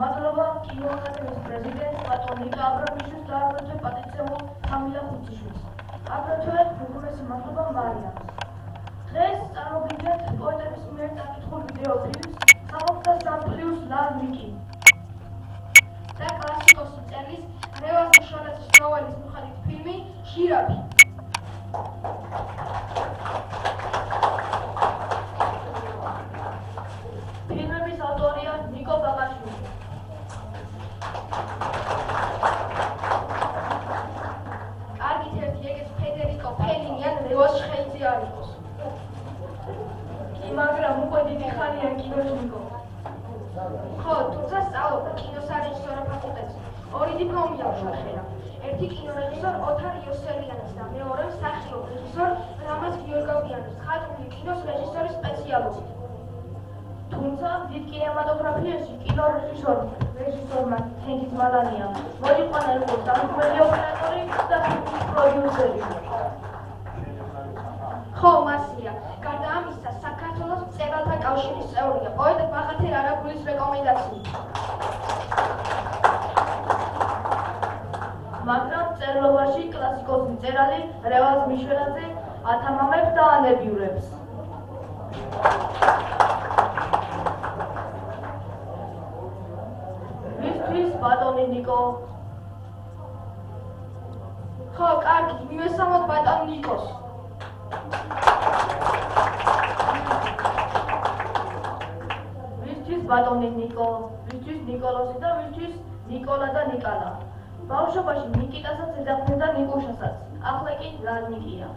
მადლობა კინოაკადემიის პრეზიდენტს ბატონ ნიკა აბრამიშვილს და აგრეთვე პატიცემულ თამილა ხუციშვილს. აგრეთვე უღრმესი მადლობა მარიამს. დღეს წარმოგიდგენთ პოეტების მიერ წაკითხულ ვიდეო ფილმს „63 პლუს ლარნიკი“ და კლასიკოსი წერლის რევაზ მშველაძის ნოველის მიხედვით ფილმი „ჟირაფი“. ფილმების ავტორია ნიკო ბაღაშვილი. კარგით ერთი ეგეც ფედერიკო ფელინი ან ლევოს შხეიძე არ იყოს. კი, მაგრამ უკვე დიდი ხანია კინოში ნიკო. ხო, თუმცა სწავლობდა კინოსარეჟისორო ფაკულტეტზე. 2 დიპლომი აქვს შეხერა. ერთი კინორეჟისორ ოთარ იოსელიანის და მეორე მსახიობ რეჟისორ რამაზ გიორგავიანის ხალხური კინოს რეჟისორის სპეციალობით. თუმცა დიდ კინემატოგრაფიაში კინორეჟისორმა თენგიზ მალანიამ მოიყვანა როგორც დამდგმელი ოპერატორი და ფილმის პროდიუსერი. ხო, მასია. გარდა ამისა, საქართველოს მწერალთა კავშირის წევრია, პოეტ ბაღათერ არაგულის რეკომენდაციით. მაგრამ წერლობაში კლასიკოსი მწერალი რევაზ მიშველაძე ათამამებს და ანებიურებს. ვისთვის ბატონი ნიკო? ხო, კარგი, მივესალმოთ ბატონ ნიკოს. ვისთვის ბატონი ნიკო? ვისთვის ნიკოლოზი და ვისთვის ნიკოლა და ნიკალა? ბავშვობაში ნიკიტასაც ეძახდნენ ნიკუშასაც, ახლა კი ლარნიკია.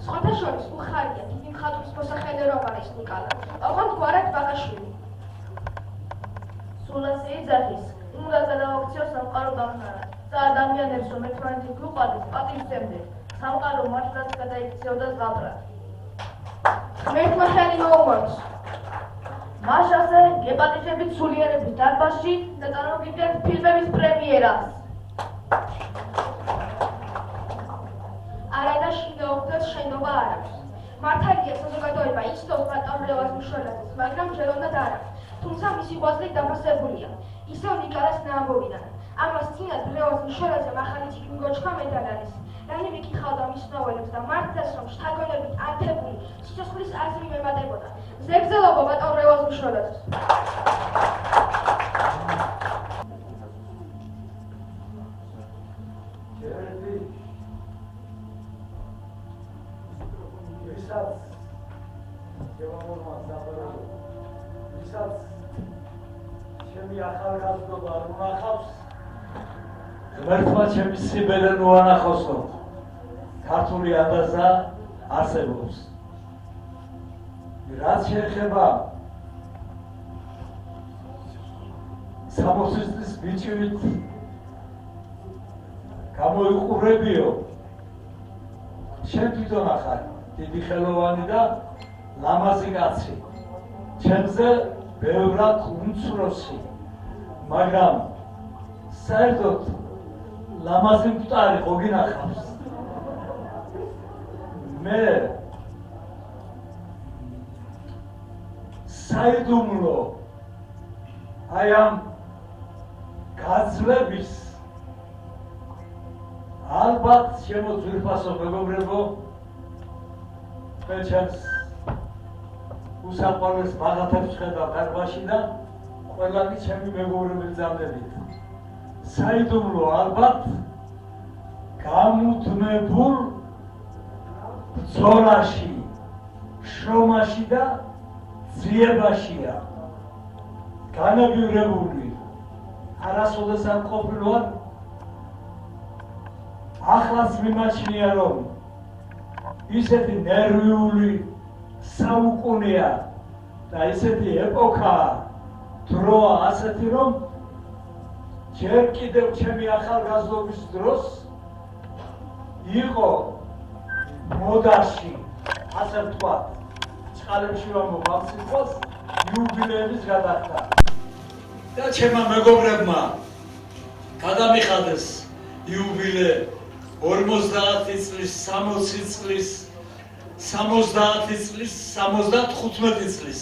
სხვათა შორის უხარია დიდი მხატვრის მოსახელერობა ის ნიკალა, ოღონდ გვარად ბაღაშვილი. სულ ასე იძახის, უნდა გადავაქციო სამყარო დახნარად და ადამიანებს რომ ერთმანეთი გვიყვარდეს პატივცემდეთ, სამყარო მართლაც გადაიქცეოდა ზღაპრად. ღმერთმა ხელი მოუვარს. მაშასე გეპატიჟებით სულიერების დარბაზში და წარმოგიდგენთ ფილმების პრემიერას. არა და შინაურდაც შენობა არ აქვს. მართალია საზოგადოება იცნობს ბატონ რევაზ მშველაძეს, მაგრამ ჯეროვნად არა. თუმცა მისი ღვაწლი დაფასებულია. ისევ ნიკალას ნაამბობიდან. ამას წინათ რევაზ მშველაძემ ახალი წიგნი გოჩქა მედალარის. რაიმე კითხავდა მის ნოველებს და მართლაც რომ შთაგონებით ანთებული სიცოცხლის აზრი მემატებოდა. ზეგზელობა ბატონ რევაზ მშველაძეს. ჩემი ახალგაზრდობა არ უნახავს, ღმერთმა ჩემი სიბერე ნუანახოსო, ქართული ანდაზა არსებობს. რაც შეეხება 60 წლის ბიჭივით გამოიყურებიო, შენ თვითონ ახარ დიდი ხელოვანი და ლამაზი კაცი, ჩემზე ბევრად უმცროსი, მაგრამ საერთოდ ლამაზი მკვდარი ხო გინახავს? მე საიდუმლო აი ამ გაძლების ალბათ შემოძვირფასო მეგობრებო, მე ჩემს უსაყვარლეს ბაღათებს ვხედავ დარბაზში და ყველანი ჩემი მეგობრები გძალდებით. საიდუმლო ალბათ გამუდმებულ ბრძოლაში, შრომაში და ძიებაშია. განაბიურებული არასოდეს არ ყოფილვარ, ახლაც მიმაჩნია რომ ისეთი ნერვიული საუკუნეა და ისეთი ეპოქაა, დროა ასეთი რომ ჯერ კიდევ ჩემი ახალგაზრდობის დროს იყო მოდაში, ასე ვთქვათ, წყალებში ვამბობ ამ სიტყვას, იუბილეების გადახდა. და ჩემმა მეგობრებმა გადამიხადეს იუბილე 50 წლის, 60 წლის, 70 წლის, 75 წლის.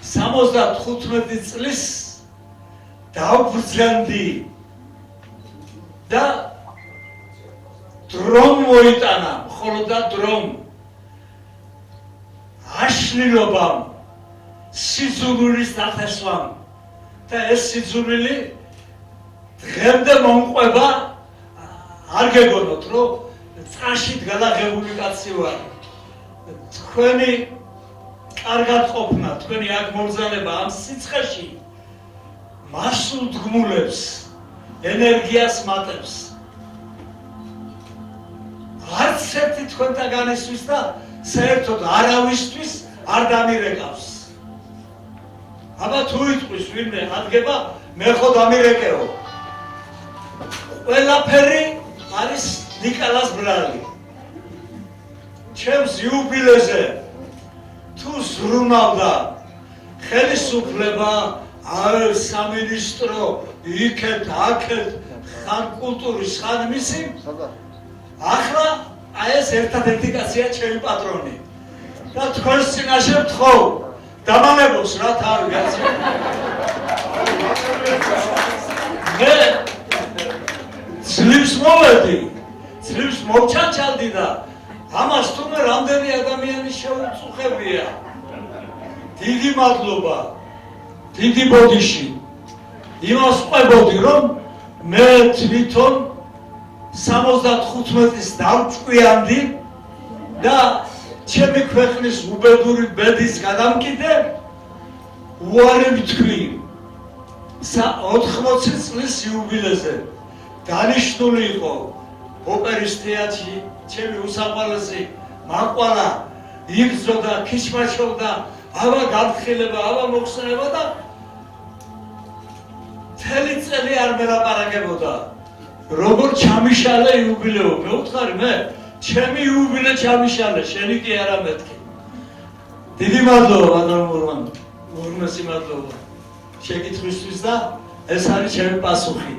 75 წლის დავბრძანდი და დრომ მოიტანა, მხოლოდ და დრომ აშლილობამ, სიძულვილის დათესვამ და ეს სიძულვილი დღემდე მომყვება, არ გეგონოთ, რომ წაში დგალაღებული კაცი ვარ. თქვენი კარგად ყოფნა, თქვენი აქ მოგზაურობა ამ სიცხეში მასულ დგმულებს, ენერგიას მატებს. არც ერთი თქვენთაგანისთვის და საერთოდ არავისთვის არ დამირეკავს. აბა თუ იტყვის ვინმე ადგება, მე ხო დამირეკეო. ყველაფერი არის ნიკალას ბრალი. ჩემს იუბილეზე თუ ზრუნავდა ხელისუფლება, სამინისტრო, იქეთ, აქეთ, ხან კულტურის, ხან მისი, ახლა აი ეს ერთადერთი კაცია ჩემი პატრონი. და თქვენს წინაშე ვთხოვ, დამალებოს რა თავი კაცი. მე ძლივს მოვედი, ძლივს მოვჩანჩალდი და ამას თუმე რამდენი ადამიანი შეუწუხებია. დიდი მადლობა, დიდი ბოდიში. იმას ყვებოდი, რომ მე თვითონ 75-ის დავჭკვიანდი და ჩემი ქვეყნის უბედური ბედის გადამკიდე უარი ვთქვი 80 წლის იუბილეზე. დანიშნული იყო ოპერის თეატრში ჩემი უსაყვარლესი მაყვალა იბრძოდა, ქიშმაჩობდა, აბა გაფრთხილება, აბა მოხსნება და მთელი წელი არ მელაპარაკებოდა. როგორ ჩამიშალე იუბილეო, მეუთხარი მე, ჩემი იუბილე ჩამიშალე, შენი კი არა მეთქი. დიდი მადლობა ბატონო მურმან, ურმესი მადლობა შეკითხვისთვის და ეს არის ჩემი პასუხი.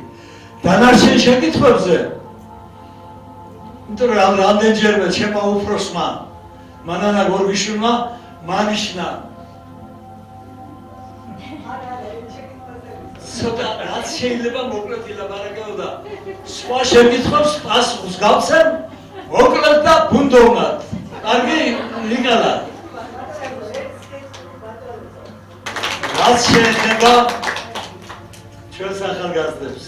დანარჩენ შეკითხვებზე, იმიტომ რომ რამდენჯერმე ჩემმა უფროსმა, მანანა გორგიშვილმა მანიშნა ცოტა რაც შეიძლება მოკლედ ილაპარაკო და სხვა შეკითხვებს პასუხს გავცემ მოკლედ და ბუნდოვნად. კარგი, ნიკალა. რაც შეეხება ჩვენს ახალგაზრდებს.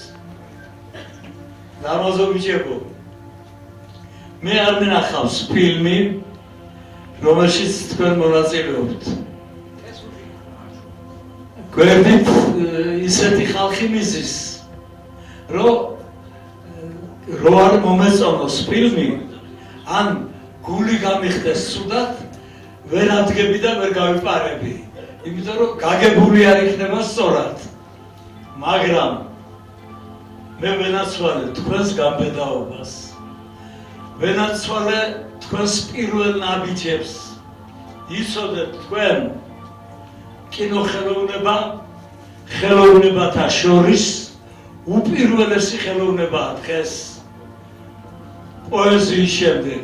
დამაზობიჭებო. მე არ მინახავს ფილმი, რომელშიც თქვენ მონაწილეობთ. გვერდით ისეთი ხალხი მიზის, რომ არ მომეწონოს ფილმი, ან გული გამიხდეს ცუდად, ვერ ადგები და ვერ გავიპარები. იმიტომ რომ გაგებული არ იქნება სწორად. მაგრამ მე ვენაცვალე თქვენს გამბედაობას. ვენაცვალე თქვენს პირველ ნაბიჯებს. იცოდეთ თქვენ კინოხელოვნება ხელოვნებათა შორის უპირველესი ხელოვნებაა დღეს პოეზიის შემდეგ.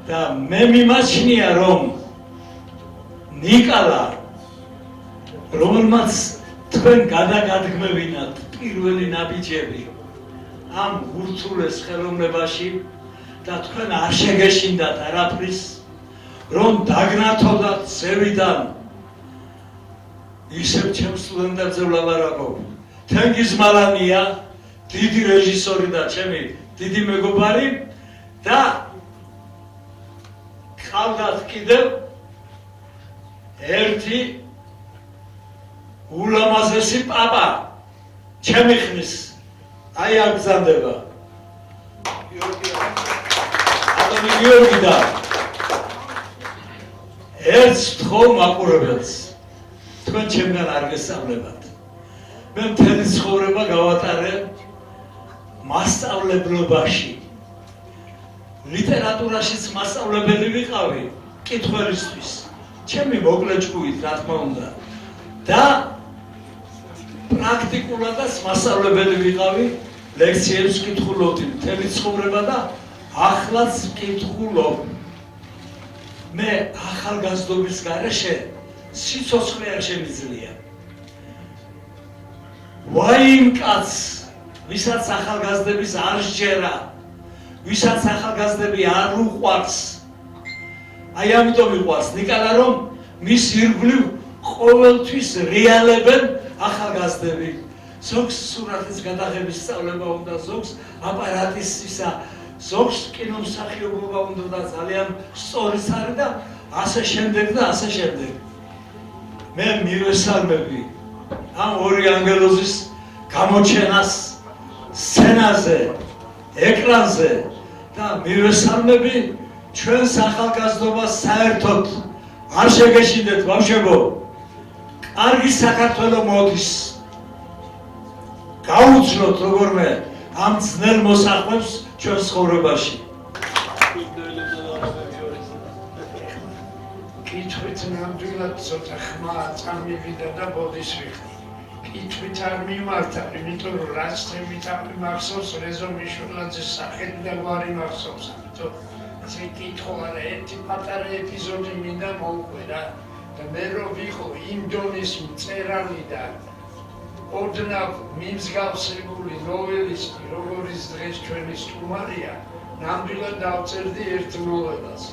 და მე მიმაჩნია, რომ ნიკალა, რომელმაც თქვენ გადაგადგმევინათ პირველი ნაბიჯები ამ ურთულეს ხელოვნებაში და თქვენ არ შეგეშინდათ არაფრის, რომ დაგნათოდათ ზევიდან ისევ ჩემ სტუდენტებზე ვლაპარაკობ. თენგიზ მალანია, დიდი რეჟისორი და ჩემი დიდი მეგობარი და ყავდათ კიდევ ერთი ულამაზესი პაპა ჩემი ხნის აი აქ გზანდება ადამი გიორგი და ერთს ვთხოვ მაყურებელს, თქვენ ჩემგან არ გესწავლებათ. მე მთელი ცხოვრება გავატარე მასწავლებლობაში. ლიტერატურაშიც მასწავლებელი ვიყავი კითხვერისთვის, ჩემი მოკლე ჭკუით, რა თქმა უნდა. და პრაქტიკულადაც მასწავლებელი ვიყავი, ლექციებს ვკითხულობდი მთელი ცხოვრება და ახლაც ვკითხულობ. მე ახალგაზრდობის გარეშე სიცოცხლე არ შემიძლია. ვაიმ კაც, ვისაც ახალგაზრდების არ სჯერა, ვისაც ახალგაზრდები არ უყვარს. აი ამიტომ იყვარს ნიკალა, რომ მის ირგვლივ ყოველთვის რეალებენ ახალგაზრდები. ზოგს სურათის გადაღების სწავლება უნდა, ზოგს აპარატისა, ზოგს კინომსახიობობა უნდა და ძალიან სწორიც არის და ასე შემდეგ და ასე შემდეგ. მე მივესალმები ამ ორი ანგელოზის გამოჩენას სცენაზე, ეკრანზე და მივესალმები ჩვენს ახალგაზრდობას საერთოდ. არ შეგეშინდეთ ბავშვებო, კარგი საქართველო მოდის. გაუძლოთ როგორმე ამ ძნელ მოსახვევს ჩვენს ცხოვრებაში. კითხვით ნამდვილად ცოტა ხმა წამივიდა და ბოდის ვიხდი. კითხვით არ მიმართა, იმიტომ რომ რაც თემით მახსოვს რეზო მიშულაძის სახელი და გვარი მახსოვს. ამიტომ ესე კითხვა არა, ერთი პატარა ეპიზოდი მინდა მოუყვება და მე რო ვიყო იმ დონის მწერალი და ოდნავ მიმსგავსებული ნოველისტი, როგორიც დღეს ჩვენი სტუმარია, ნამდვილად დავწერდი ერთ ნოველას.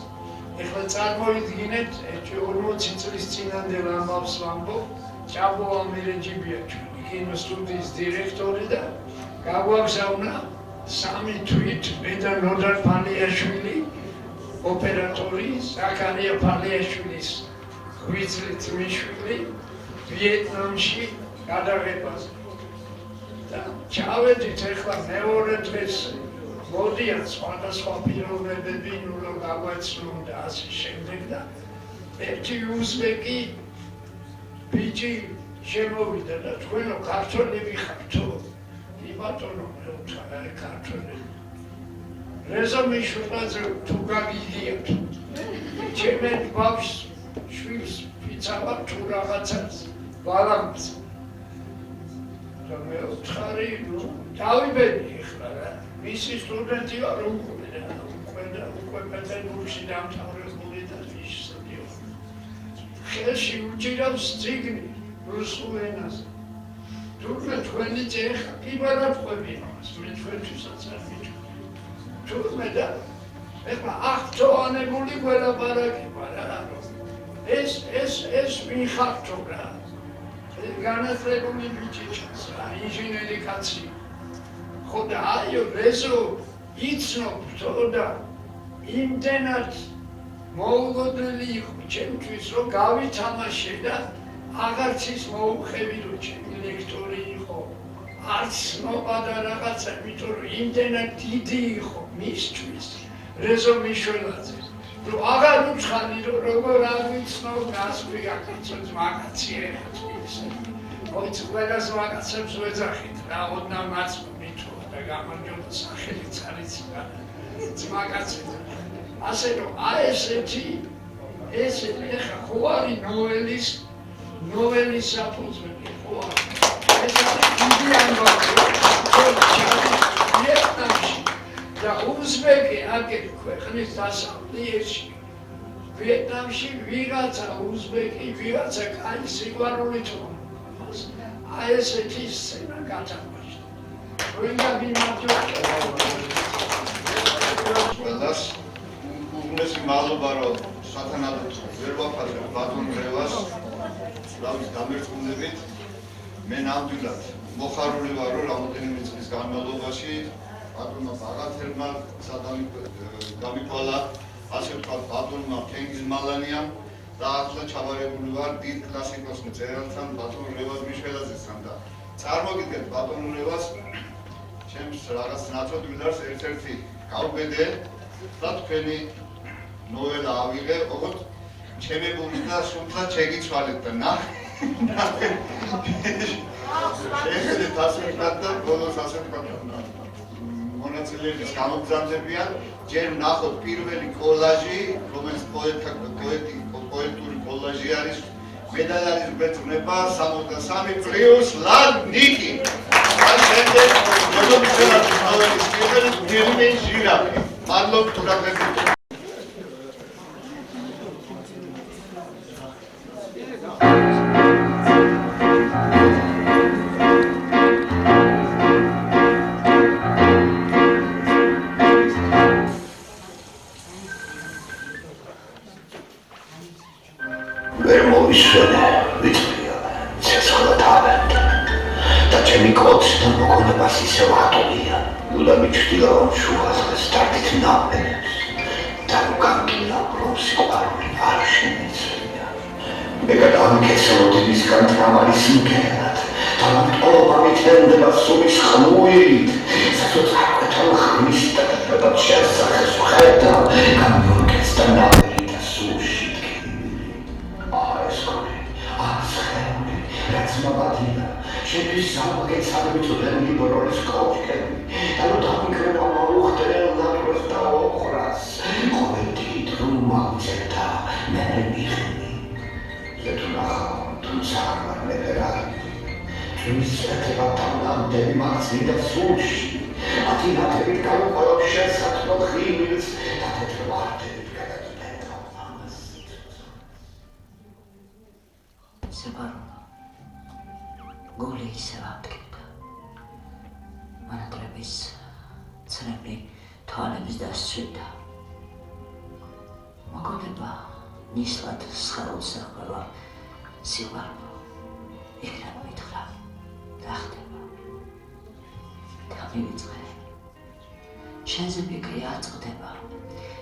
ეხლა წარმოიდგინეთ, 40 წლის წინანდელ ამბავს ვამბობ, ჭაბო ამირეჯიბია ჩვენი კინოსტუდიის დირექტორი და გაგვაგზავნა 3 თვით მე და ნოდარ ფალიაშვილი, ოპერატორი, საკარია ფალიაშვილის ღვიძლით მიშვილი, ვიეტნამში გადაღებაზე. და ჩავედით ეხლა მეორე დღეს მოდიან სხვადასხვა პიროვნებები, ნუ რომ გაგვეცნონ და ასე შემდეგ და ერთი უზბეკი ბიჭი შემოვიდა და თქვენო ქართველები ხართო? კი ბატონო, მე ვთქვა ქართველები. რეზო მიშულაძე თუ გაგიგიათ, ჩემენ ბავშვს შვილს ვიცავ თუ რაღაცას ვალამს. და მე ვთქარი, ნუ დავიბედი ეხლა რა. მისი სტუდენტი ვარ უკვე პეტერბურგში დამთავრებული და ისწავლე. ხელში უჭირავს წიგნი რუსულ ენაზე. თურმე თქვენი ჭეხა კიბარად ყვები ამას, მე თქვენთვისაც არ მიჭირ. თურმე და ეხლა აღწოვანებული გველაპარაკება რა. ეს ვიხარჯო რა. განათლებული ბიჭი ჩანს რა, ინჟინერი კაცი. ხო და აიო რეზო იცნობთო და იმდენად მოულოდნელი იყო ჩემთვის, რომ გავითამაშე და აღარც ის მოუხები, რომ ჩემი ლექტორი იყო, არც ცნობა და რაღაცა, იმიტომ რომ იმდენად დიდი იყო მისთვის რეზო მიშველაძე, რომ აღარ უცხანი, რომ როგორ არ ვიცნობ, გასვი გაკაცოც მაგაცი ეხაც მოიც ყველას მაგაცებს ვეძახით რა, ოდნავ ნაცნობ მითხოვა და გამარჯობა სახელიც არის ძმაკაცი. ასე რომ ესეთი ეხა ხო არის ნოველის საფუძველი, ხო არის. ეს არის დიდი ამბავი, ვიეტნამში და უზბეკი აგერ ქვეყნის დასავლეთში. ვიეტნამში ვიღაცა უზბეკი, ვიღაცა კაი სიყვარულით ესეთი სცენა გათამაშდა. ვინდა მიმარჯვება ყველას უმრესი მადლობა, რომ სათანადოდ ვერ ვაფარებ ბატონ რევას, რავის გამერწმუნებით. მე ნამდვილად მოხარული ვარ, რომ რამოდენიმე წლის განმავლობაში ბატონმა ბაღათელმა გამიკვალა, ასე ვთქვათ, ბატონმა თენგიზმალანიამ და ახლა ჩავარებული ვარ დიდ კლასიკოს მწერალთან ბატონ რევაზ მიშველაძესთან და წარმოგიდგენთ ბატონ რევას ჩემს რაღაც ნაცოდ ვილარს ერთ-ერთი გავბედე და თქვენი ნოველა ავიღე, ოღონდ ჩემებული და სულთან შეგიცვალეთ და ნახე შეხედეთ ასე ვთქვათ და ბოლოს ასე ვთქვათ მონაწილეების გამოგზავნებიან, ჯერ ვნახოთ პირველი კოლაჟი, რომელიც პოეტური კოლაჟი არის, მედალარის ბეწვნება 63 პლუს ლადნიკი. ამ შემდეგ რეზო მიშველაძის ნოველის მიხედვით გერმენ ჟირაფი. მადლობთ თუ გაგებთ. მოვისვენე, ვიწვია, ცეცხლა თავად. და ჩემი კოც და მოგონებას ისევ ატოლია. უნდა მიჩვდილა რომ შუაზღეს დარდით ნაპენებს. და რომ გამკილა რომ სიყვარული არ შემეცვია. მე გადავიქცეოდი მისგან თამარის მგერად. და მტოვა მითენდება სულის ხმუით. სადაც აკვეთან ხმის და შესახეს ვხედა. გამიორკეს და ნაპენი და სულში დგინი. ესკოლი, ასხეული, რაც მაბადია. შეთვის სამაგეცადებით უდენგი ბოროლის კოჩკები. და რომ დამიკრება მოუხდრელ ნატროს და ოხრას. ყოველდღით რომ მავწერდა, მე მიხნი. ზეთუნახა, თუმცა არ მეფერარი. ჩვენი სვეტება დამნამდელი მაცლი და სულში. ათინათებით გამოყოლობ შესაძლო ხილს და თეთრვარდებით გადაგიდება ამას. სიყვარულო, გული ისევ ამდკიდა. მანატრების ცრემლი თვალებს დასჭირდა. მოგონება ნისლად სხეულს ეყოლა სიყვარულო, იქნებ მითხრა და ხდება. და მივიწყე. შენზე ფიქრი არ წყდება.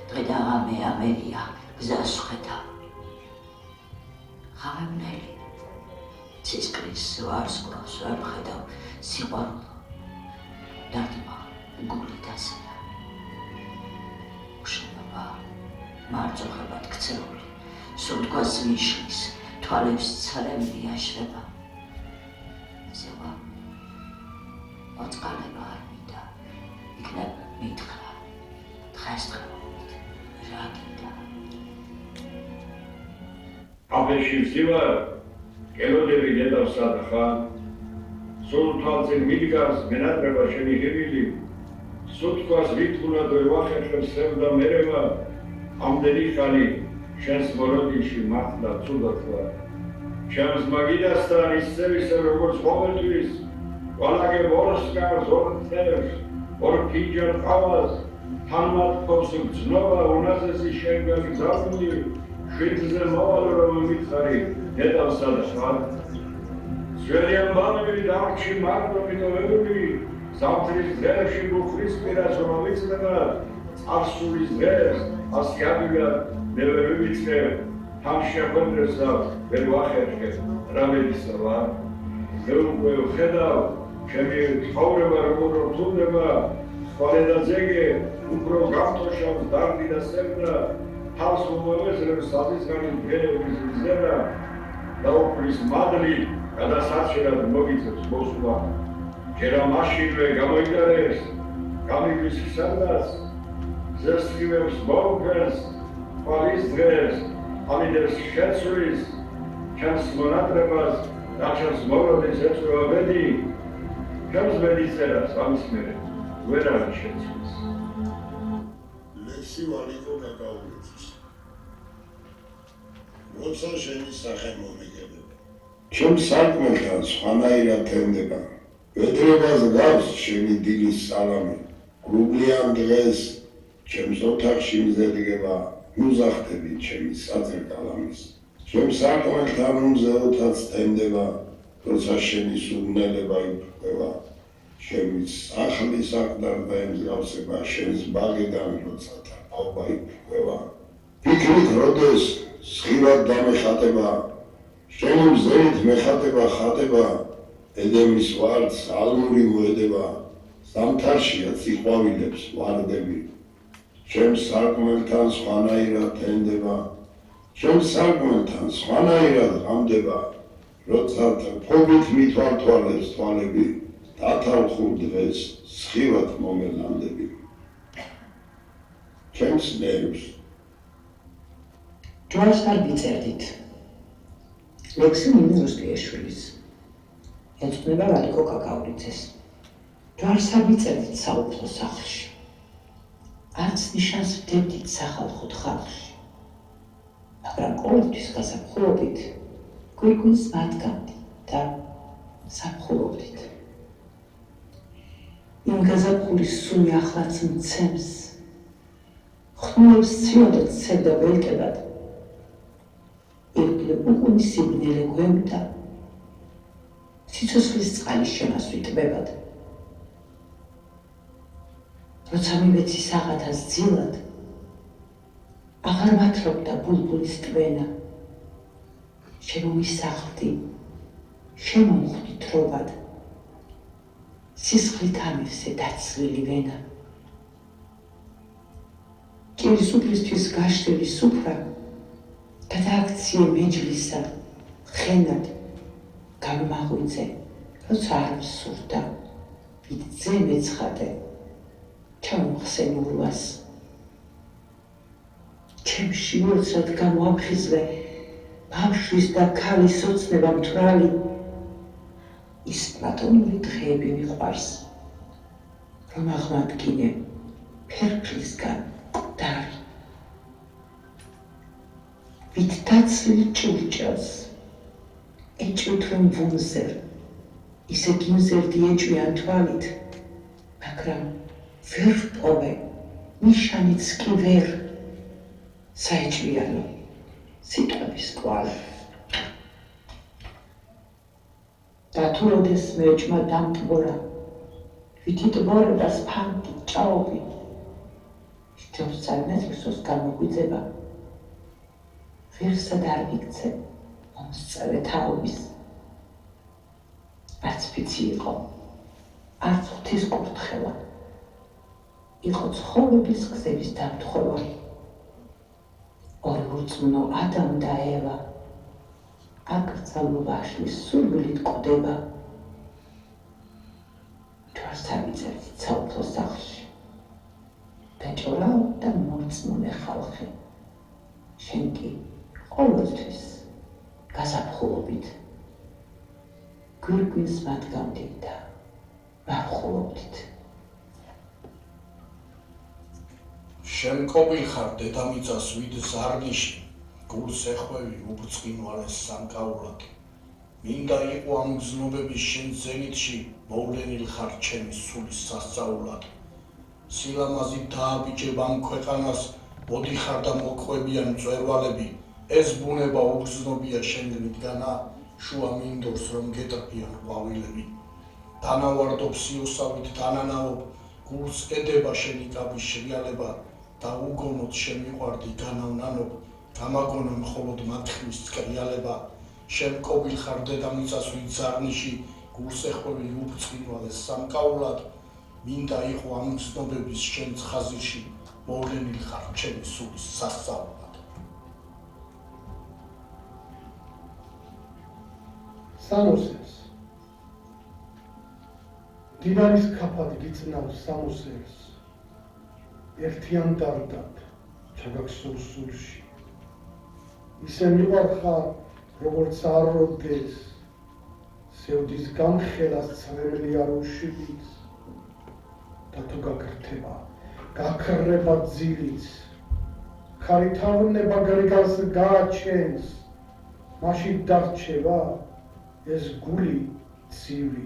დღე და ღამე ამერია გზას ვხედავ. ღამევნელი ცისკრის ვარსკვლავს ვერ ვხედავ სიყვარულო. დარდმა გული დასერა. უშენობა მარწუხებად ქცეული სულთგვას მიშლის თვალებს ცრემლი აშრება. სიყვარული მოწყალება არ მინდა, იქნებ მითხრა დღესდღეობით რა გინდა. აფეში ვსივარ, კელოდები დედავსა და ხან, სულ თვალწინ მიდგას მენატრება შენი ღიმილი, სუთქვას ვითქუნად ვერ ვახერხებ სევდა მერევა, ამდენი ხანი შენს მოროდიში მართლა ცუდად ვარ. ჩემს მაგიდასთან ისევ როგორც ყოველთვის, ვალაგებ ორს გარს ორ თევს, ორ ფინჯან ყავას, თანმად ფობს გრძნობა უნაზესი შენგანი გზავნილი, შვიდზე მოვალ რომ მითხარი დედავსა და ხან. ძველი ამბავი დარჩი მარტო მიტოვებული, ზამთრის დღეებში ბუხრის პირას რომ მიწდება, წარსულის დღეს ასე ადვილად მე ვერ ვივიწყებ, თან შეხვედრესა ვერ ვახერხებ, რა მეცდა ვარ. მე უკვე ვხედავ, ჩემი ცხოვრება როგორ რთულდება, ხვალე და ძეგე უფრო გამთოშავს დარდი და სევდა, თავს მომევეზრებს საზისგანი მგელების მზერა, დაუკვრის მადლი გადასარჩენად მოგიწევს მოსვლა. ჯერა მაშინვე გამოიდარეს, გამიგვის ხსარდას, ზესტივებს მოუქეს, თვალის დღეს, ამიდებს შეცვლის, ჩემს მონატრებას, რაჩემს მოროდის ეწვევა ბედი, ჩემს ბედისწერას ამის მერე ვერ არის შეცვლის. ლექსი ვალიკო გაგაულიძის. როცა შენი სახე მომიგებება. ჩემს სარკმელთან სხვანაირად თენდება. ვედრებას გავს შენი დილის სალამი. გრუბლიან დღეს ჩემს ოთახში მზედგება, მუზახტები ჩემი საძირკალამის. ჩემს სარკმელთან უმზეოთაც თენდება, როცა შენი სურნელება იფრქვევა. ჩემი სახლის აკდარდა ემსგავსება შენს ბაღიდან, როცა თაობა იფრქვევა. ფიქრით როდეს სხივად დამეხატება, შენი მზერით მეხატება ხატება, ედემის ვარდს ალმური მოედება, ზამთარშია ციყვავილებს ვარდები. ჩემს სარკმელთან სხვანაირად თენდება, ჩემს სარკმელთან სხვანაირად ღამდება, როცა ფობით მითვალთვალებს თვალები, დათავხურ დღეს სხივად მომელანდები. ჩემს ნერვს ჯვარს არ ვიწერდით. ლექსი მინი რუსკიაშვილის. ეძღვნება ვალიკო გაგაულიძეს. ჯვარს არ ვიწერდით საუფლო სახლში. არც ნიშანს ვდებდით სახალხოდ ხალხში. მაგრამ ყოველთვის გაზაფხულობით გვირგვინს მათგავდით და საფხულობდით. იმ გაზაფხულის სუნი ახლაც მცემს. ხმულებს ცივად ცევდა ველკებად. ირგლებ უკუნი სიბნელე გვემდა, სიცოცხლის წყალი შემასვით ტბებად. როცა მივეცი საღათას ძილად, აღარ მათრობდა ბულბულის ტვენა, შემომისახლდი, შემომხვდი თრობად, სისხლით ამივსე დაცლილი ვენა. ჭირის უფლისთვის გაშლილი სუფრა გადააქციე მეჯლისა ხენად გამომაღვიძე, როცა არ მსურდა, ვიდძე მეცხადე, ჩამომხსენ ურვას. ჩემში ოცად გამოაფხიზლე ბავშვის და ქალის ოცნება მთვრალი, ის პლატონური დღეები მიყვარს, რომ აღმადგინე ფერფლისგან დარი. ვით დაცლილ ჭურჭელს ეჭვით რომ ვუმზერ, ისე გიმზერდი ეჭვიან თვალით, მაგრამ ვერ ვპოვე, ნიშანიც კი ვერ, საეჭვიანო სიტყვების კვალი. და თუ როდეს მეჭმა დამტბორა, ვითი ტბორებას ფანტი ჭაობი, შთევს საგნესისოს გამოგვიძება, ღირსად არ ვიქცე მომსწრე თაობის. არც ფიცი იყო, არც ღვთის კურთხევა, იყო ცხოვრების გზების დამთხოვა. ორი ურწმუნო ადამ და ევა, აკრძალო ვაშლის სურვილით კვდება. ჯვარს ავიწერდით საუფლო სახლში, დაჭორაო და მორწმუნე ხალხი, შენ კი ყოველთვის გაზაფხულობით, გვირგვინს მათგამდით და ვარხულობდით. შენ კობილ ხარ დედამიწას ვიდ ზარნიში, გულს ეხვევი უბრწყინვალეს სამკაულად. მინდა იყო ამ გზნობების შენ ზენიტში, მოვლენილ ხარ ჩემი სულის სასწაულად. სილამაზით დააბიჭებ ამ ქვეყანას, მოდიხარ და მოყვებიან მწვერვალები, ეს ბუნება უგზნობია შენგნითგანა, შუა მინდორს რომ გეტრფიან ყვავილები. დანავარდობ სიოსავით დანანაობ, გულს ედება შენი კაბის შრიალება და უგონოდ შემიყვარდი განავნანობ, გამაგონა მხოლოდ მათხმის წკრიალება. შენ კობილ ხარ დედამიწას ვით ზარნიში, გულს ეხვევი უბრწყინვალეს სამკაულად. მინდა იყო ამ გზნობების შენ ხაზიში, მოვლენილ ხარ ჩემი სულის სასწაულად. სამოსელს დიდარის ქაფად გიწნავს სამოსელს, ერთიან დარდად ჩაგაქსოვ სულში. ისე მივარხარ, როგორც არ როდეს, სევდის გამხელას ცრემლი არ უშივიც, და თუ გაგრთება, გაქრება ძილიც, ქარითავნება გრიგალს გააჩენს, მაშინ დარჩება ეს გული ცივი.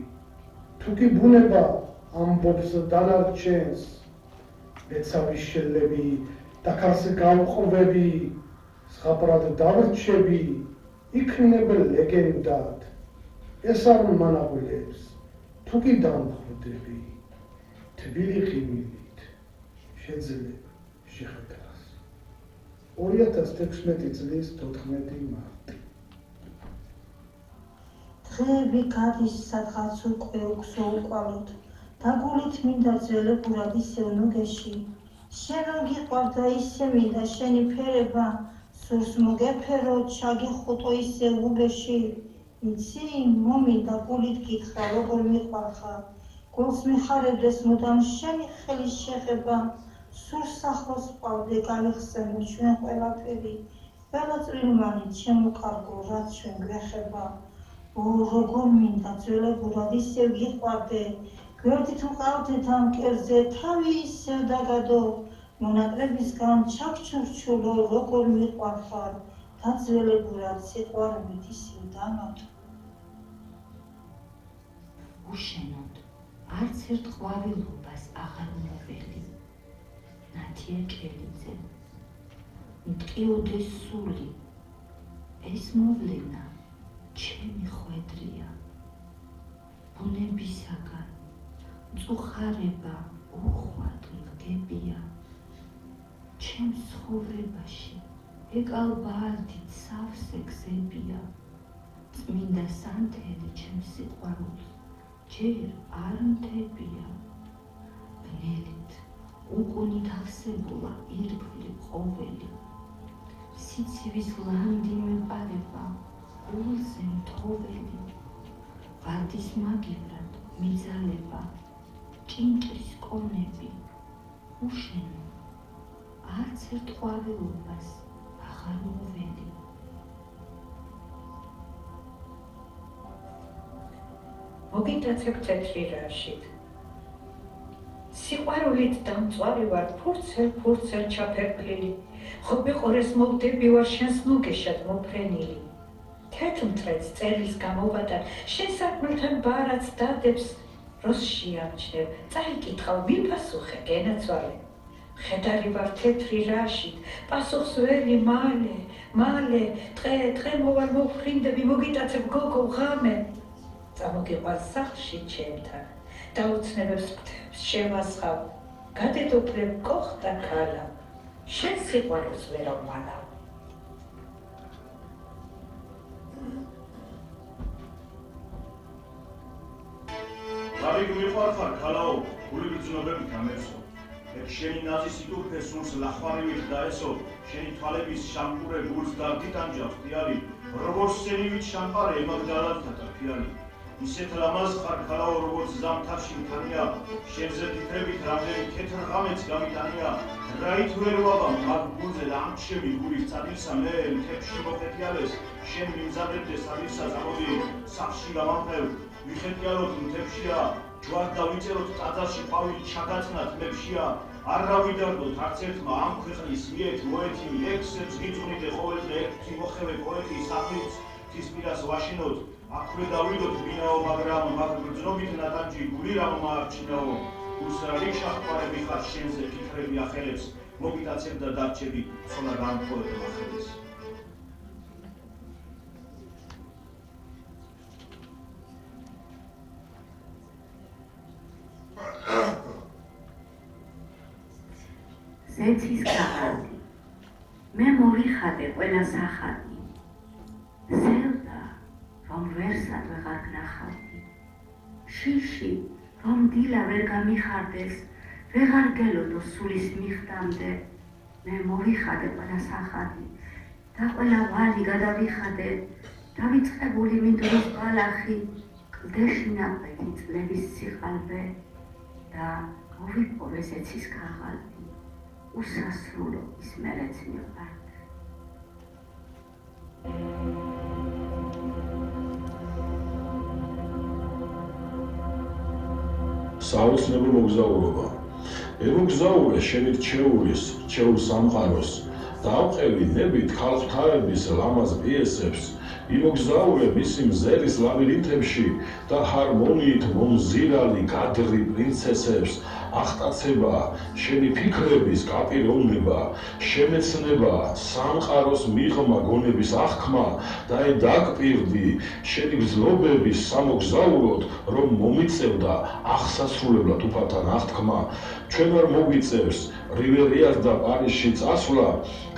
თუ კი ბუნება ამბობს დანარჩენს, ეცავის შელები და ქარს გავყვები, ზღაპრად დავრჩები, იქნებ ლეგენდად, ეს არ მანაყვლებს, თუ კი დამხვდები, თბილი ღიმილით შეძლებ შეხვედრას. 2016 წლის 14 მარტი. დღეები გადის სადღაც უკვე უქსო უკვალოდ, და გულით მინდა ძველებურად ისევ ნუგეში, შენ რომ გიყვართ და ისე მინდა შენი ფერება, სურს მოგეფერო, ჩაგიხუტო ისევ უბეში. იცი, მომინდა გულით გითხრა, როგორ მიყვარხარ, გულს მიხარებდეს მუდამ შენი ხელის შეხება, სურს ახლოს ვყავდე გავიხსენო ჩვენ ყველაფერი, ყველა წვრილმანი ჩემო კარგო, რაც ჩვენ გვეხება. როგორ მინდა ძველებურად ისევ გიყვარდე, გვერდით ვყავდეთ ამ კერზე, თავი ისევ დაგადო, მონატრებისგან ჩაგჩურჩულო, როგორ მიყვარხარ, და ძველებურად სიყვარულით ისევ დამათო. უშენოდ, არც ერთ ყვავილობას აღარ მოველი, ნათია კელიძე, მტკიოდეს სული, ეს მოვლენა ჩემი ხვედრია. ბუნებისაგან მწუხარება უხვად მდგებია. ჩემს ცხოვრებაში ეკალბალდით სავსე გზებია. წმინდა სანთელი ჩემს სიყვარულს ჯერ არ მთებია. ბნელით უკუნით ავსებულა ირგვლივ ყოველი. სიცივის ლანდი მეყარება გულზე მთოველი. ვარდის მაგივრად მიძალება ჭინჭრის კონები. უშენო არც ერთ ყვავილობას აღარ მოველი. მოგიტაცებ თეთრი რაშით. სიყვარულით დამწვარი ვარ, ფურცელ ჩაფერფლილი. ხო ბეყორეს მოვდები ვარ შენს მოგეშად მოფრენილი. თეთრ მტრედს წერილს გამოვადა, შენ სარკმელთან ბარაც დადებს, როს შეამჩნევ, წაიკითხავ, მიფასუხე, გენაცვალე. ხედარი ვარ თეთრი რაშით, პასუხს ველი მალე, დღე მოვალ მოვფრინდები, მოგიტაცებ გოგო ღამე. წამოგიყვარ სახლში ჩემთან, დაუცნებებს ფთებს შევასხავ, გადედოფლებ კოხტა ქალა, შენ სიყვარულს ვერ ამალავ. ლავი მიყვარხარ ქალაო, გული ბრძნობები გამეცო. ეგ შენი ნაზი სიტუფე სულს ლახვარივით დაესო, შენი თვალების შამპურე გულს დაგიტანჯავს თიალი, როგორც სენივით შამპარე ემაგდალათთა თიალი. ისეთ ლამაზ ხარ ქალაო, როგორც ზამთარში მქანია, შენზე ფიქრებით რამდენი თეთრ ღამეც გამიტანია. რაით ვერ ვაბამ მაგ გულზე ამჩები გულის წადილსა მე მთებში მოხეთიალეს, შენ მიმზადებდე სადილსა წამოდი, სახლში გამამყევ, ვიხეთიალოთ მთებშია, ჯვარ დავიწეროთ ტაძარში ყვავილი ჩაგაცნათ მებშია. არ რავიდარდოთ არც ერთმა ამ ქვეყნის მიეთ მოეთი ლექსებს გიწვნიდე ყოველდღე ერთი მოხევე პოეტი სახლიც თისპირას ვაშინოთ. აქვე დავიდოთ ვინაო, მაგრამ მაგ ბრძნობით ნატანჯი გული რა მოარჩინაო. გულს რა რიქშახპარები ხარ შენზე ფიქრები ახელებს, მოგიტაცებ და დარჩები ცოლა განთხოვებ ახელებს. ზეცის ქაღალდი მე მოვიხადე ყველა სახალდი. ზელდა რომ ვერსად ვეღარ გნახავდი. შიში რომ დილა ვერ გამიხარდეს, ვეღარ გელოდო სულის მიხდამდე. მე მოვიხადე ყველა სახალდი და ყველა ვალი გადავიხადე. დავიწყებული მინდვრის ბალახი, კლდეში ნაყვეთი წლების სიყალბე და მოვიპოვე ზეცის ქაღალდი. უსასრულო ის მერეც მივყარდე. საოცნებო მოგზაურობა. ემოგზაურე შენი რჩეულის, რჩეულ სამყაროს. დავყევი ნებით ქალღმრთების ლამაზ პიესებს. იმოგზაურე მისი მზერის ლაბირინთებში და ჰარმონიით მომზირალი გადრი პრინცესებს. ახტაცება შენი ფიქრების კაპიროვნება, შემეცნება სამყაროს მიღმა გონების აღქმა და დაგპირდი შენი გზნობების სამოგზაუროდ, რომ მომიწევდა აღსასრულებლად უფალთან აღთქმა. ჩვენ არ მოგვიწევს რივერიას და პარიზში წასვლა,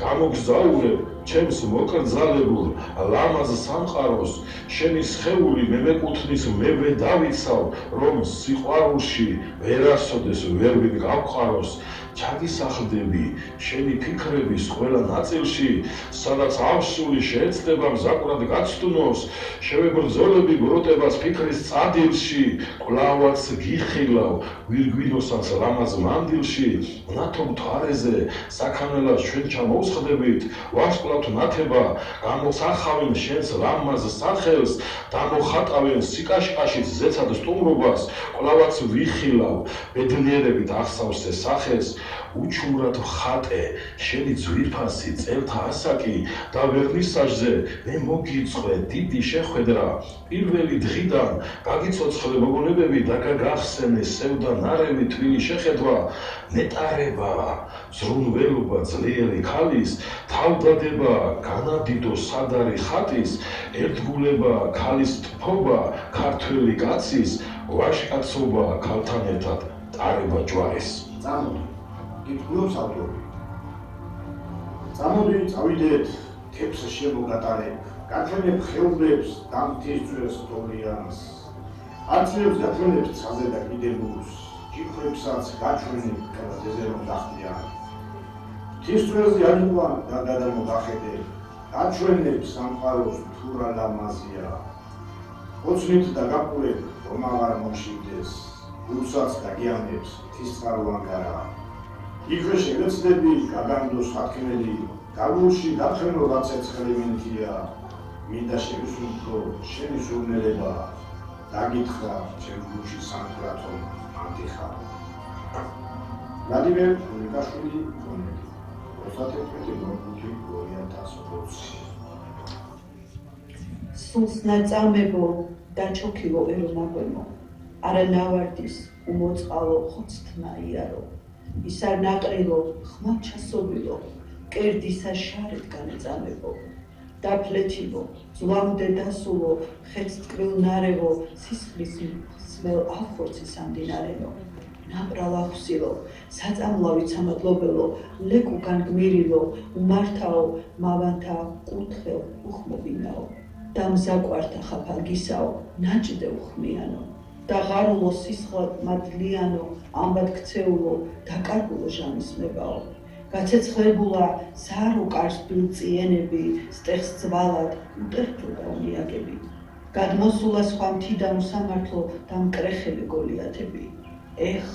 გამოგზაურებ ჩემს მოკრძალებულ ლამაზ სამყაროს. შენი სხეული მე მეკუთვნის, მე დავიცავ, რომ სიყვარულში ვერასოდეს ვერ ვიგავყაროს. ჩაგისახლდები შენი ფიქრების ყველა ნაწილში, სადაც ავსული შეეცდება მზაკვრად გაცდუნოს. შევებრძოლები გროტებას ფიქრის წადილში, კვლავაც გიხილავ ვირგვინოსას ლამაზ მანდილში. ნათო მთვარეზე საქანელას ჩვენ ჩამოვსხდებით, ვარსკვლავთ ნათება გამოსახავენ შენს ლამაზ სახელს, დამოხატავენ სიკაშკაშით ზეცად სტუმრობას. კვლავაც ვიხილავ ბედნიერებით ახსავს ეს სახეს, უჩუმრად ხატე, შენი ძვირფასი წელთა ასაკი და ვერნის საჯზე მე მოგიწყვე დიდი შეხვედრა. პირველი დღიდან გაგიცოცხლე მოგონებები და გაგახსენე სევდა ნარევი თბილი შეხედვა. ნეტარება, ზრუნველობა ძლიერი ქალის, თავდადება განადიდო სადარი ხატის, ერთგულება ქალის ტფობა, ქართველი კაცის, ვაჟკაცობა ქალთან ერთად ტარება ჯვარის. წამოდი, გიტყვილობს ავტორი. წამოდი, წავიდეთ თეფს შემოგატარებ, გათენებ ხეობებს, დამთისწვეს თოვლიანს. აცილებს გათენებს ცაზე და კიდებულს, ჭიქრებსაც გაჩვენებ კალათეზე რომ დახტიან. თისწვეზე აიყვან და გადამოგახედებ, გაჩვენებ სამყაროს თურა ლამაზია. ოცნით და გაკურებ, რომ აღარ მომშივდეს, გულსაც დაგიანებს თისწყაროვან გარა. იქვე შეგეცდები, გაგანდოს ხატკნელი, გაგულში გახენო რა ცეცხლი მინთია. მინდა შევისურვო შენი სურნელება, დაგითხრა ჩემ გულში სანკრატო ანტიხარ. ვლადიმერ გულიკაშვილი გონელი 31 ნოემბერი 2020. სულს ნაწამებო დაჩოქილო ერონაგვემო, არა ნავარდის უმოწყალო ხოცთმა იარო, ის არ ნაყრილო ხმა ჩასობილო, კერდისა შარეთ განეწამებო, დაფლეთილო, ძვლამდე დასულო, ხეც ტკბილ ნარევო, სისხლის მსმელ ახორცის ამდინარენო, ნაპრალა ხსილო, საწამლავი ცამადლობელო, ლეკუ განგმირილო, უმართაო, მავანთა კურთხელ უხმობინაო. დამზაკვართა ხაფალგისაო, ნაჭდე უხმიანო, დაღარულო სისხლად მადლიანო, ამბად ქცეულო, დაკარგულო ჟამისმებაო. გაცეცხლებულა საარო კარს ბილწიენები, სტეხს ძვალად უტერფლდა უმიაგები. გადმოსულა სხვა მთიდან უსამართლო და მკრეხები გოლიათები. ეხ,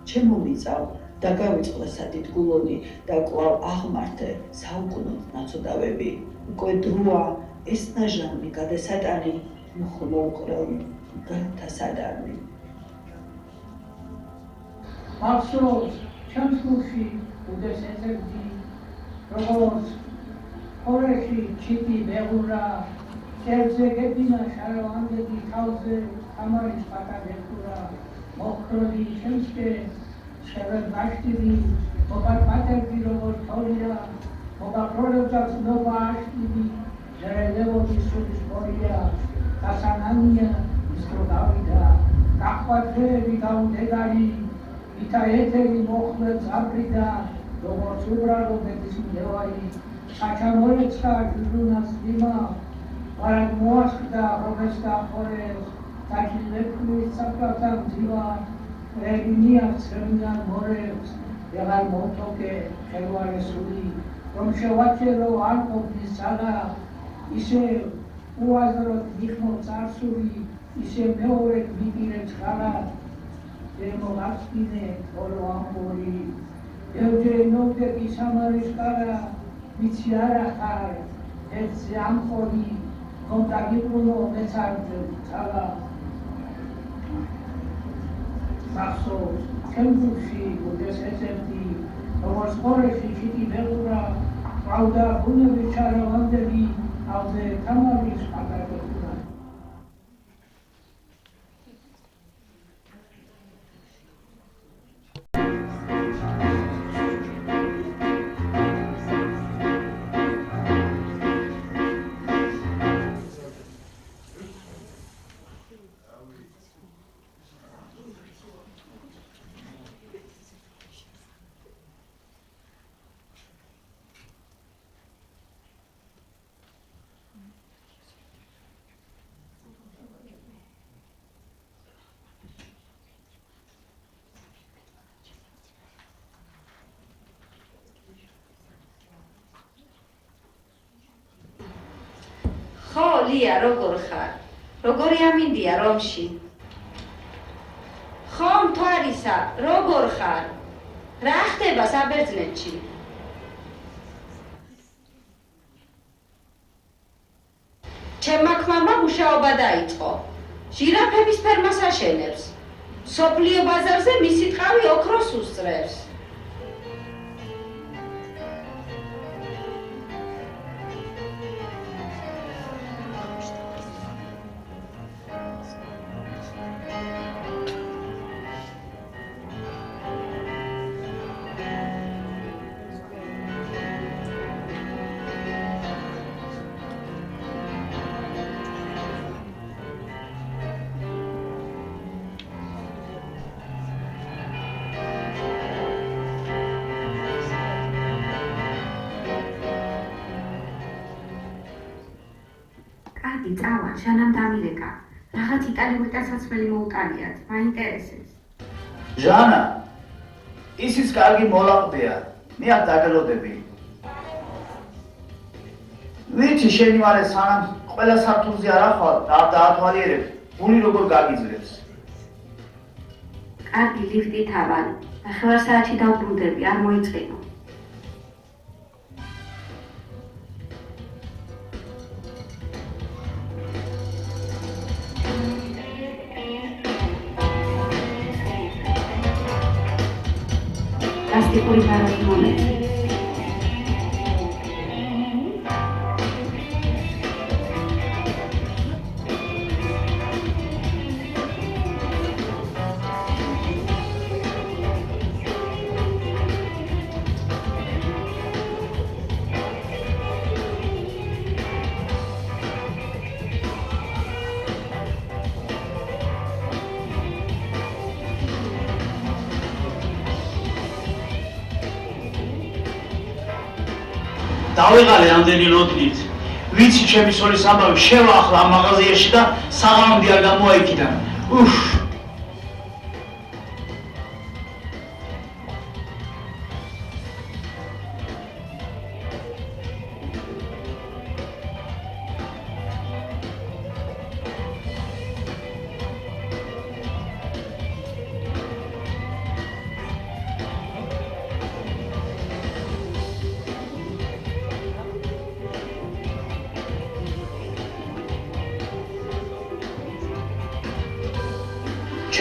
ჩემო მიწავ, დაგავიწყდა სადიდგულონი და კვლავ აღმართე საუკუნოდ ნაცოდავები. უკვე დროა ეს ნაჟამი გადასატანი მოხმო უყრელი გათა სადარნი. მახსოვს ჩემს გულში უდეს ეძებდი, როგორც ხორეში ჩიტი ბეღურა, წერზე გედინა შარავანდები თავზე თამარის პატაგეთურა, მოხროდი ჩემსკე შევედ ბაშტიდი, მოგარპატებდი როგორც თოლია, მოგაპროლებდა ცნობა აშტიდი, ჟერელევოდი სულის პორია, დასანანია ისრო დავიდა, გახვადრეები გაუნდეგარი, ვითა ეთერი მოხმე წაბრიდა, როგორც უბრალო მეფის მდევარი, საჩამორეცხა ჟუჟუნას ვიმა, ვარად მოასხდა რომეს დახორეს, დაჭილეკვლის საფრათა მძივა, რეგინია ცრემიდან მორებს, ვეღარ მომთოკე ხელვარესული, რომ შევაჩერო არ ყოფნის ძალა, ისე უაზროდ მიხმო წარსული, ისე მეორედ მიგირე წყალად, მოგახსნე ხოლო ამბორი, ბევრჯერ ნოვდები სამარის კარა, ვიცი არა ხარ, ერთზე ამხოლი, რომ დაგიბრუნო მეცარდ ძალა. მახსოვს ჩემ გულში უდეს ეძებდი, როგორც ხორეში ჩიტი ბეღურა, ყავდა ბუნების ჩარავანდები, თავზე თამარის პატაგეთურა. ხო, ლია, როგორ ხარ? როგორი ამინდია რომში? ხო, მთვარისა, როგორ ხარ? რა ხდება საბერძნეთში? ჩემმა ქმარმა მუშაობა დაიწყო. ჟირაფების ფერმას აშენებს. სოფლიო ბაზარზე მისი ტყავი ოქროს უსწრებს. კარგი, წავა, ჟანამ დამირეკა. Რაღაც იტალიური ტანსაცმელი მოუტალიათ, მაინტერესებს. ჟანა, ისიც კარგი მოლაყდია. მიახ დაგელოდები. ვიცი შენი მალე სანამ ყველა სართულზე არ ახვალ და დაათვალიერებ, გული როგორ გაგიძლებს. კარგი, ლიფტით ავალი. ნახევარსაათში დავბრუნდები, არ მოიწყინო. Plastikory baroki monety. დავიღალე ამდენი ნოდნით. ვიცი ჩემი სოლის ამბავი შევა ახლა ამ მაღაზიაში და საღამოდი არ გამოვა იქიდან. უფ.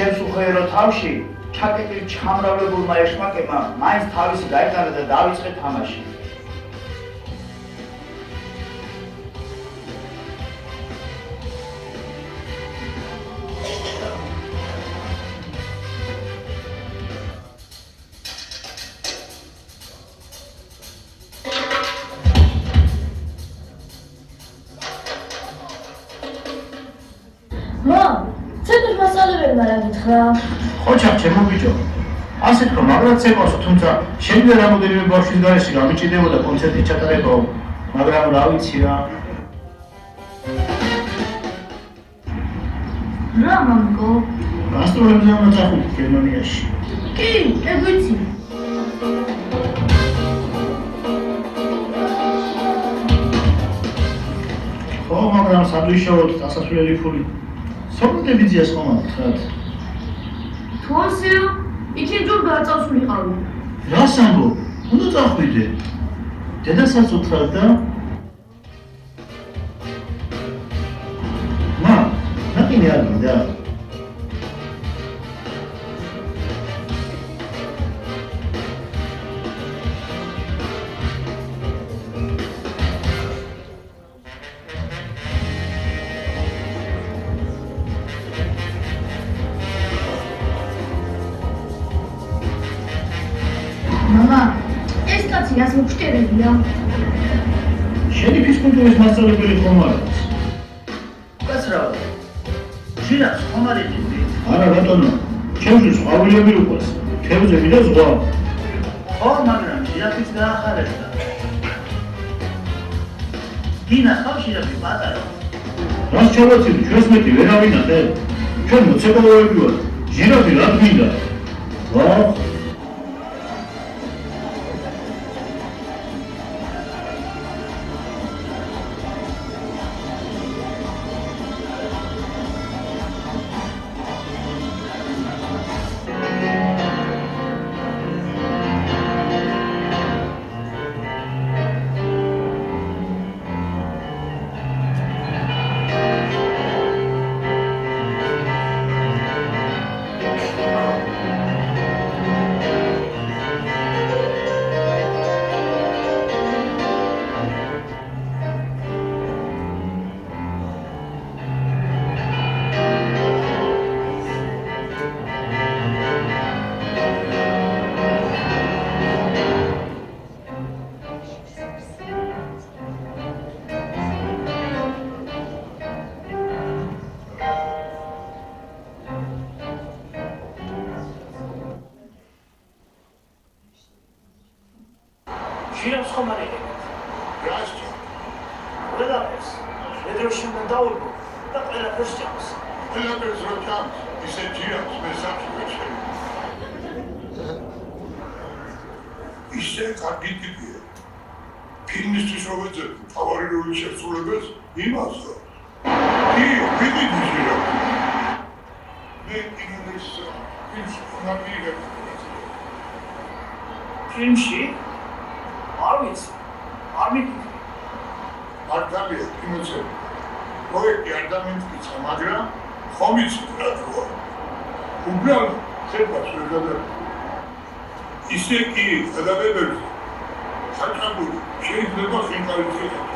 ჩემს უხეირო თავში ჩაკეტილ ჩამრავლებულმა ეშმაკებმა მაინც თავისი გაიტანა და დავიწყე თამაში. ხოჩა ჩემო ბიჭო, ასე თქო, მაგრამ ცეკოსო, თუმცა შენზე რამოდენიმე ბავშვის გარეშე გამიჭირდებოდა კონცერტი ჩატარებაო, მაგრამ რა ვიცი რა. რა მამიკო? გასტროლებზე უნდა წახვიდე გერმანიაში. კი, ეგ ვიცი. ხო, მაგრამ სადვიშაოთ დასასვლელი ფული. სოფლები ძიას ხომ ახლა? თუ ასეა, იქენ ჯერ გაწავსულიყავი. რას ამბობ? უნდა წახვიდე. დედასაც უთხრა და მა, ნაკინი არ გინდა? მამა, ეს კაცი რას მოგშტერებია? შენი ფიზკულტურის მასწავლებელი ხომ არ არის? უკაცრავ. ჟირაფს ხომ არ იყიდი? არა ბატონო, ჩემთვის ყვავილები უყვარს, თევზები და ზღვა. ხო, მაგრამ ჟირაფიც გაახარებდა. დინა ხავ ჟირაფი პატარა. რას ჩავაცილი, ჩვენს მეტი ვერავინ ახე? ჩვენ მოცეკვავეები ვართ, ჟირაფი რა გვინდა? ვა ჟირაფს ხომ არ იყიდეთ? რას? ყველაფერს. მედროში უნდა დავულბო და ყველაფერს ჭამს. ყველაფერს რო ჭამს, ისე ჯირავს მე სამშობლოში შევიდა. ისე კარგი ტიპია. ფილმისთვის რო ვეძებ, თავარი როლის შესრულებას იმასო. კი, ვიდიდი ჟირავ. მე კინოდის ფილმში ნაბირებ. ფილმში? არ ვიცი. არ მიგიწევ. მართალია კინოზე. პროექტი არ დამიმტკიცა, მაგრამ ხომ იცით რა როა. უბრალოდ შეფას ვერ გადაგ. ისე კი გადაგებებზე. ხარკაბული შეიძლება ხინკალიც იყოს.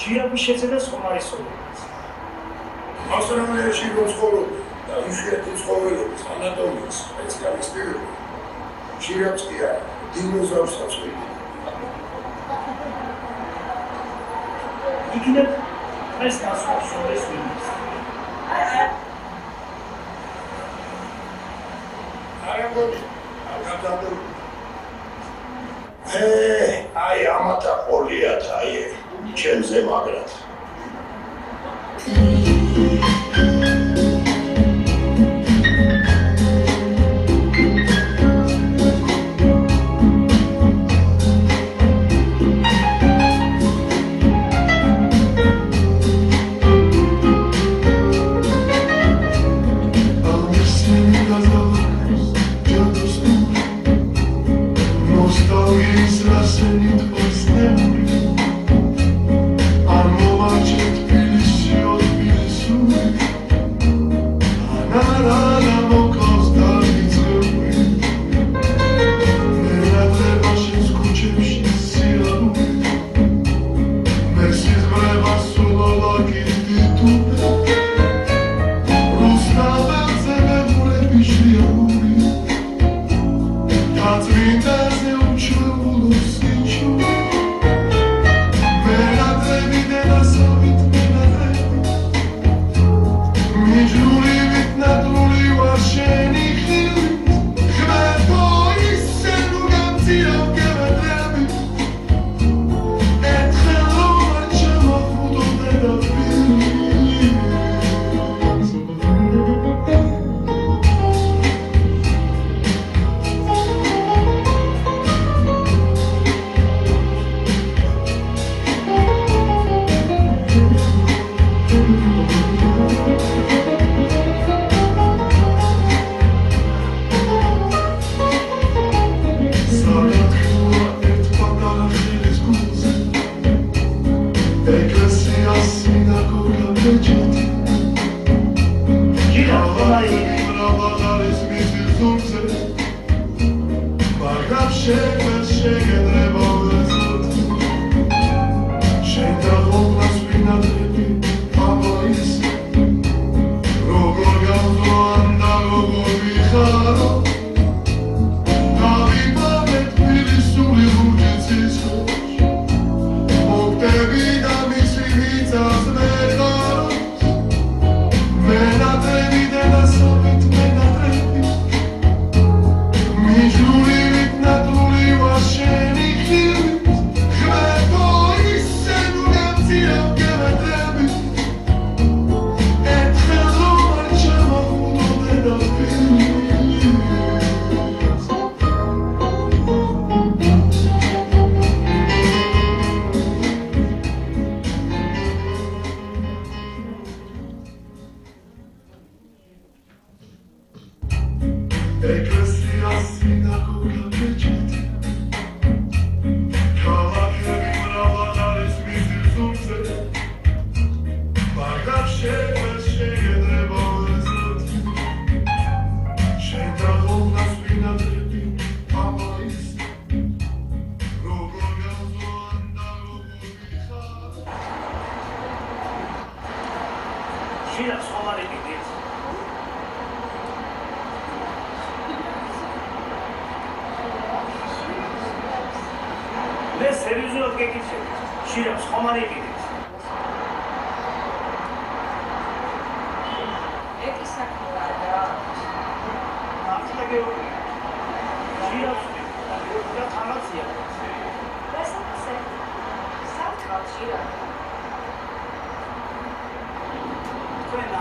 ჟირაფი შეცედა ხომარის სოლებას. ავსტრალიაში როცხოვობ და იშვიათი ცხოველების ანატომიის სპეციალისტები. ჟირაფს კი არა, დინოზავრსაც ვიგებ. იქნებ ეს გასვლის ვინმეს. არა გონი, აგადადო. აი ამათა ყოლიათ, აი ჩემზე მაგრად.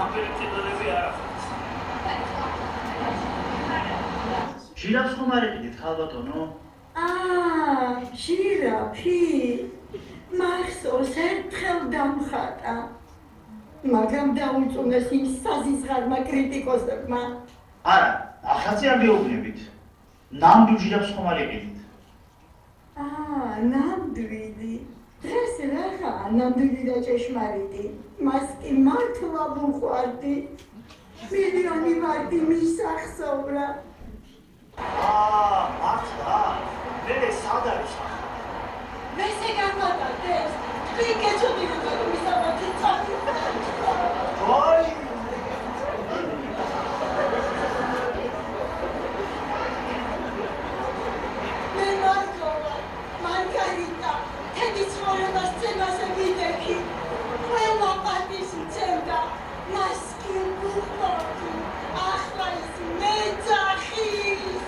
ამპერიტიდოლები არ ახარს. ჟირაფს ხომ არ იყიდით, ხალბატონო? ჟირაფი მახსოვს ერთხელ დამხატა, მაგრამ დაუწუნეს იმ საზიზღარმა კრიტიკოსებმა. არა, ახალწი არ გეუბნებით. ნამდვილ ჟირაფს ხომ არ იყიდით? ნამდვილი. დღეს რაღაცა ნამდვილი და ჭეშმარიტი. მას კი მართლა ვუყვარდი. მილიონი მარტი მისახსოვრა. მართლა? მე სად არის ახლა? მესე განვატარდეს. თქვენ გეჩვენებთ რომ მისაბათი წამი. ვაი! მე მარგოლა, მარგარიტა, თემი ცხოვრებას წემასე ვიდექი. ყველა პატის მცემდა, მას კი ვუყვარდი. ახლა ის მეძახის.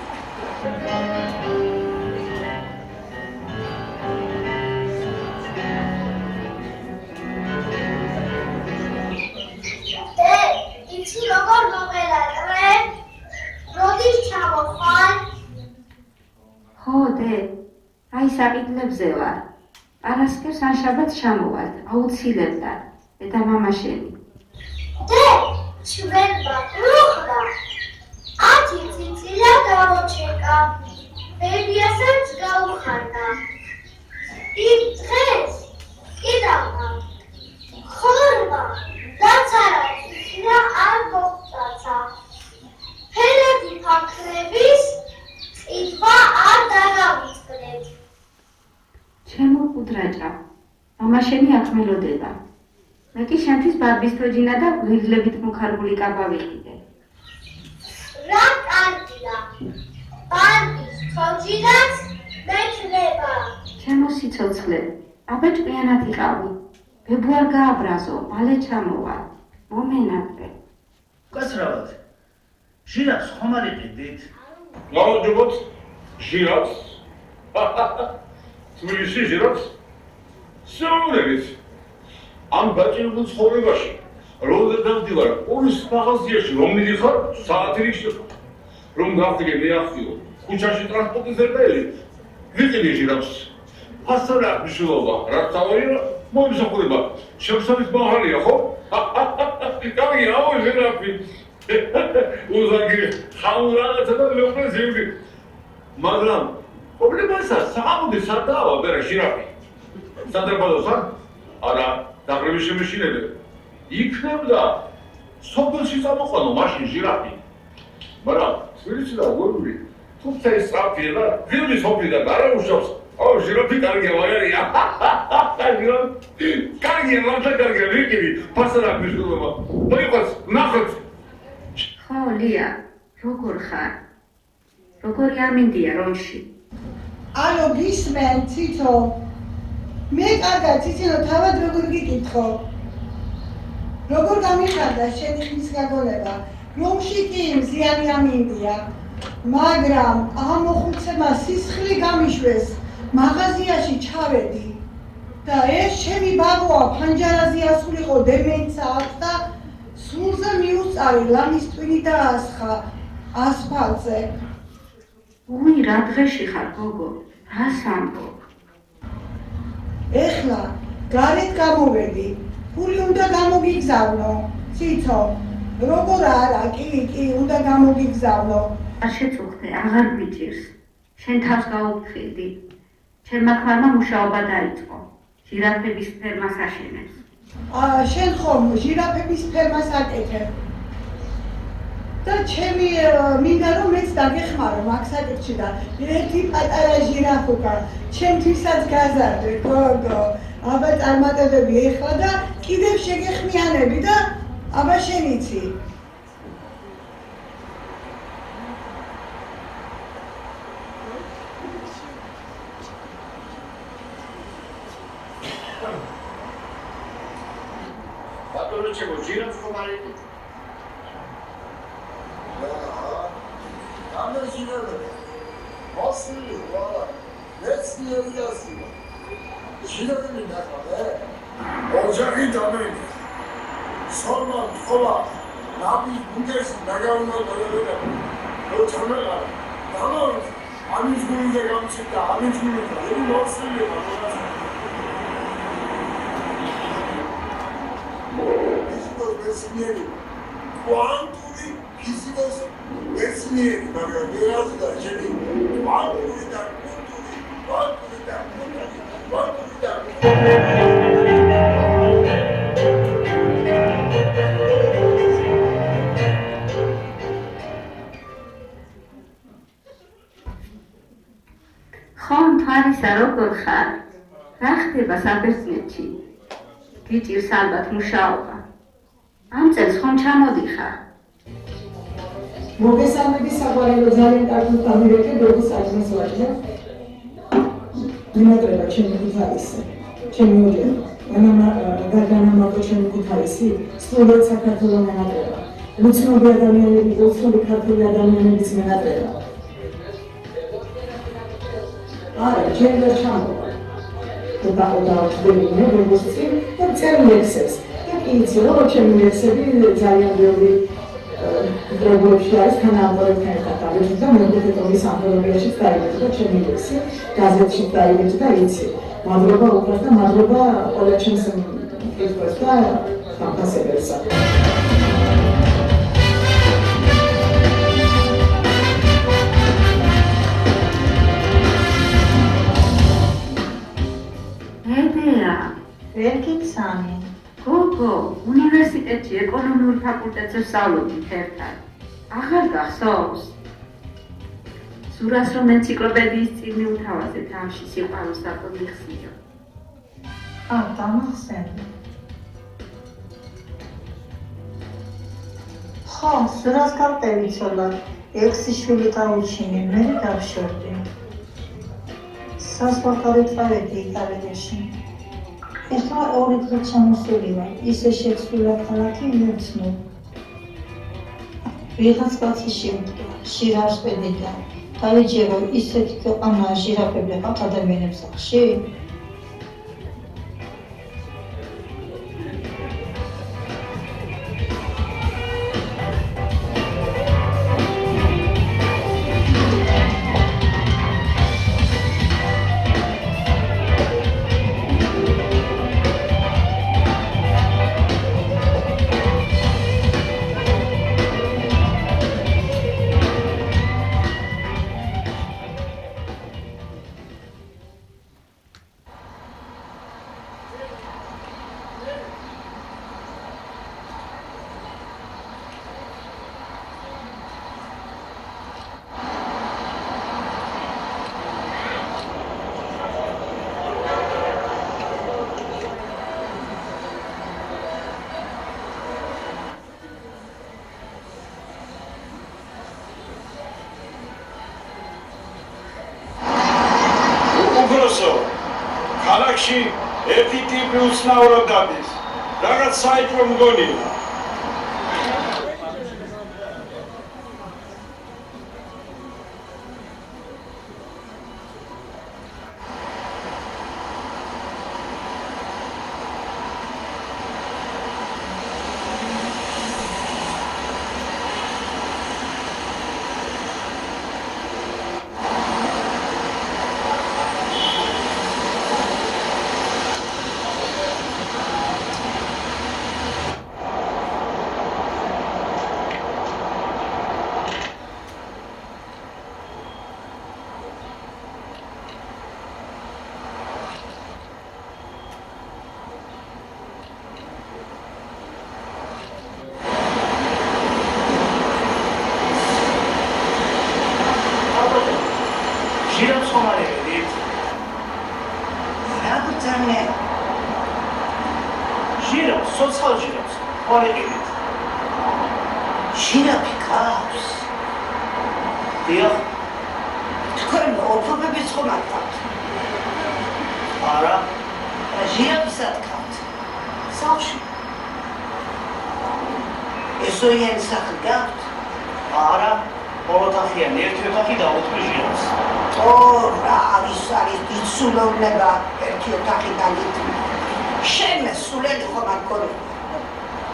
იცი როგორ მომელატრე? როდის ჩამოხვარ? ხო, დე, აი საკითხებზე ვარ. პარასკევს ან შაბათს ჩამოვალთ, აუცილებლად, მე და მამა შენი. დე, ჩვენ ბაკრუხდა. 10 წიწილა გამოჩეკა. ბებიასაც გაუხარდა. იმ დღეს კიდავა. ხორმა დაცარა წიწილა არ მოხდაცა. ფერადი ფაქრების ყიდვა არ დაგავიწყდეთ. ჩემო კუდრაჭა, მამა შენი ახმელოდება. მე კი შენთვის ბარბის თოჯინა და გვირილებით მოხარგული კაბა ვიყიდე. რა კარგია. ბარბის თოჯინაც მექნება. ჩემო სიცოცხლე, აბა ჭკვიანად იყავი. ბებუ არ გააბრაზო, მალე ჩამოვალ. მომენატრე. უკაცრავად, ჟირაფს ხომ არ იყიდით? გამარჯობოთ, ჟირაფს. თბილისში ჟირაფს. შეურებით. ამ გაჭირებულ ცხოვრებაში, როდესაც დავდივარ პოლის მაღაზიაში, რომ მიდიხარ, საათი რიქშება. რომ გავხდე მე ახსიო, ქუჩაში ტრანსპორტის ერთელი. ვიყიდე ჟირაფს. ასწორა მნიშვნელობა, რა თავია, მომისახურება. შემოსალის მაღალია, ხო? კარგი, აუ ჟირაფი. უზაგი ხაურათა და მეუღლე ზევი. მაგრამ პრობლემაა საამოდი სადაა ბერა ჟირაფი. სადრებადოსა? არა, დაგრების შემეშინებე. იქნებდა სოფელში წამოყვანო მაშინ ჟირაფი. მაგრამ თბილისში და გორული თუმცა ეს სწრაფია და ვირი სოფლიდან არ უშავს. აუ ჟირაფი კარგია მაგარია. კარგია, მართლა კარგია, ვიკიდი, პასარა მნიშვნელობა. მოიყვანს, ნახოთ. ხო, ლია, როგორ ხარ? როგორი ამინდია რომში? ალო, გისმენ, ციცო. მე კარგად ციცინო, თავად როგორ გიკითხო? როგორ გამიხარდა შენი ხმის გაგონება? რომში კი მზიანი ამინდია. მაგრამ ამ მოხუცებმა სისხლი გამიშვეს, მაღაზიაში ჩავედი. და ეს ჩემი ბაბოა ფანჯარაზე ასულიყო დემენცა აქვს და სულზე მიუწარი ლამის ტვინი დაასხა ასფალტზე. უი, რა დღეში ხარ, გოგო? რას ამბობ? ეხლა გარეთ გამოვედი, ფული უნდა გამოგიგზავნო. ციცო, როგორ არა, კი, უნდა გამოგიგზავნო. არ შეწუხდე, აღარ გვიჭირს. შენ თავს გაუფრთხილდი. ჩემმა ქმარმა მუშაობა დაიწყო. ჟირაფების ფერმას აშენებს. შენ ხომ ჟირაფების ფერმას აკეთებ. და ჩემი მინდა რომ მეც დაგეხმარო მაგ საკითხში და ერთი პატარა ჟირაფუკა ჩემთვისაც გაზარდე, გოგო. აბა წარმატებები ეხლა და კიდევ შეგეხმიანები და აბა შენ იცი. ბატონო, ჟირაფს ხომ არ იყიდით? ამ ჟირაფი მოსული ვალა მეცნიერია ჟირაფი ნახავე ოჯახი დამენი Sorma, sola. Ne yapayım? Bu dersin. Nagamına böyle. O çamela. Tamam. Amin gününde gamçıkta. Amin gününde. Benim olsun diyor. Fizikos besmiyeli. Kuanturi fizikos besmiyeli. Bakın biraz da şimdi. Kuanturi'den kunturi. Kuanturi'den kunturi. Kuanturi'den ხომ თვარისა როგორ ხარ? რა ხდება საბერძნეთში? გიჭირს ალბათ მუშაობა. ამ წელს ხომ ჩამოდიხარ? მოგესალმები საყვარელო ძალიან კარგი გამირეკე როგორც აჯმეს ვაჭრე. მინატრება ჩემი გუთარისი. ჩემი ოჯახი. განამაგო ჩემი გუთარისი. სწორედ საქართველოს მინატრება. უცნობი ადამიანები, უცნობი ქართული ადამიანების მინატრება. არა, ჩემ ვერ ჩამოვა. და ვდები როგორც წინ და წერი ლექსებს. და კი იცი, რომ ჩემი ლექსები ძალიან ბევრი პროგრამებში არის თანამდებობებთან ერთად დავიწყე და მეგობრობის ანთოლოგიაში დაიბეჭდა ჩემი ლექსი, გაზეთში დაიბეჭდა იცი. მადლობა უბრალოდ და მადლობა ყველა ჩემს მკითხველს და ფანტასებელსა. ვერ გიცანი. გოგო, უნივერსიტეტში ეკონომიური ფაკულტეტზე ვსწავლობთ ერთად. აღარ გახსოვს? სურას რომ ენციკლოპედიის წიგნი უთავაზეთ ამში სიყვარულს რატო მიხსნიო? დამახსენე. ხო, სურას გავყევი ცოლად. 6 შვილი გაუჩინე, მე დავშორდი. სასვაკავით წავედი იტალიაში. ეხლა 2 დღე ჩამოსული ვარ, ისე შეცვლილა ქალაქი მეცნო. ვიღაც კაცი შემდგა, ჟირაფს პედიდა. დავიჯერო, ისეთი ქვეყანაა ჟირაფები ყავთ ადამიანებს სახში? ქალაქში ერთი ტიპი უცნაურად დადის. რაღაც საიტრო მგონია.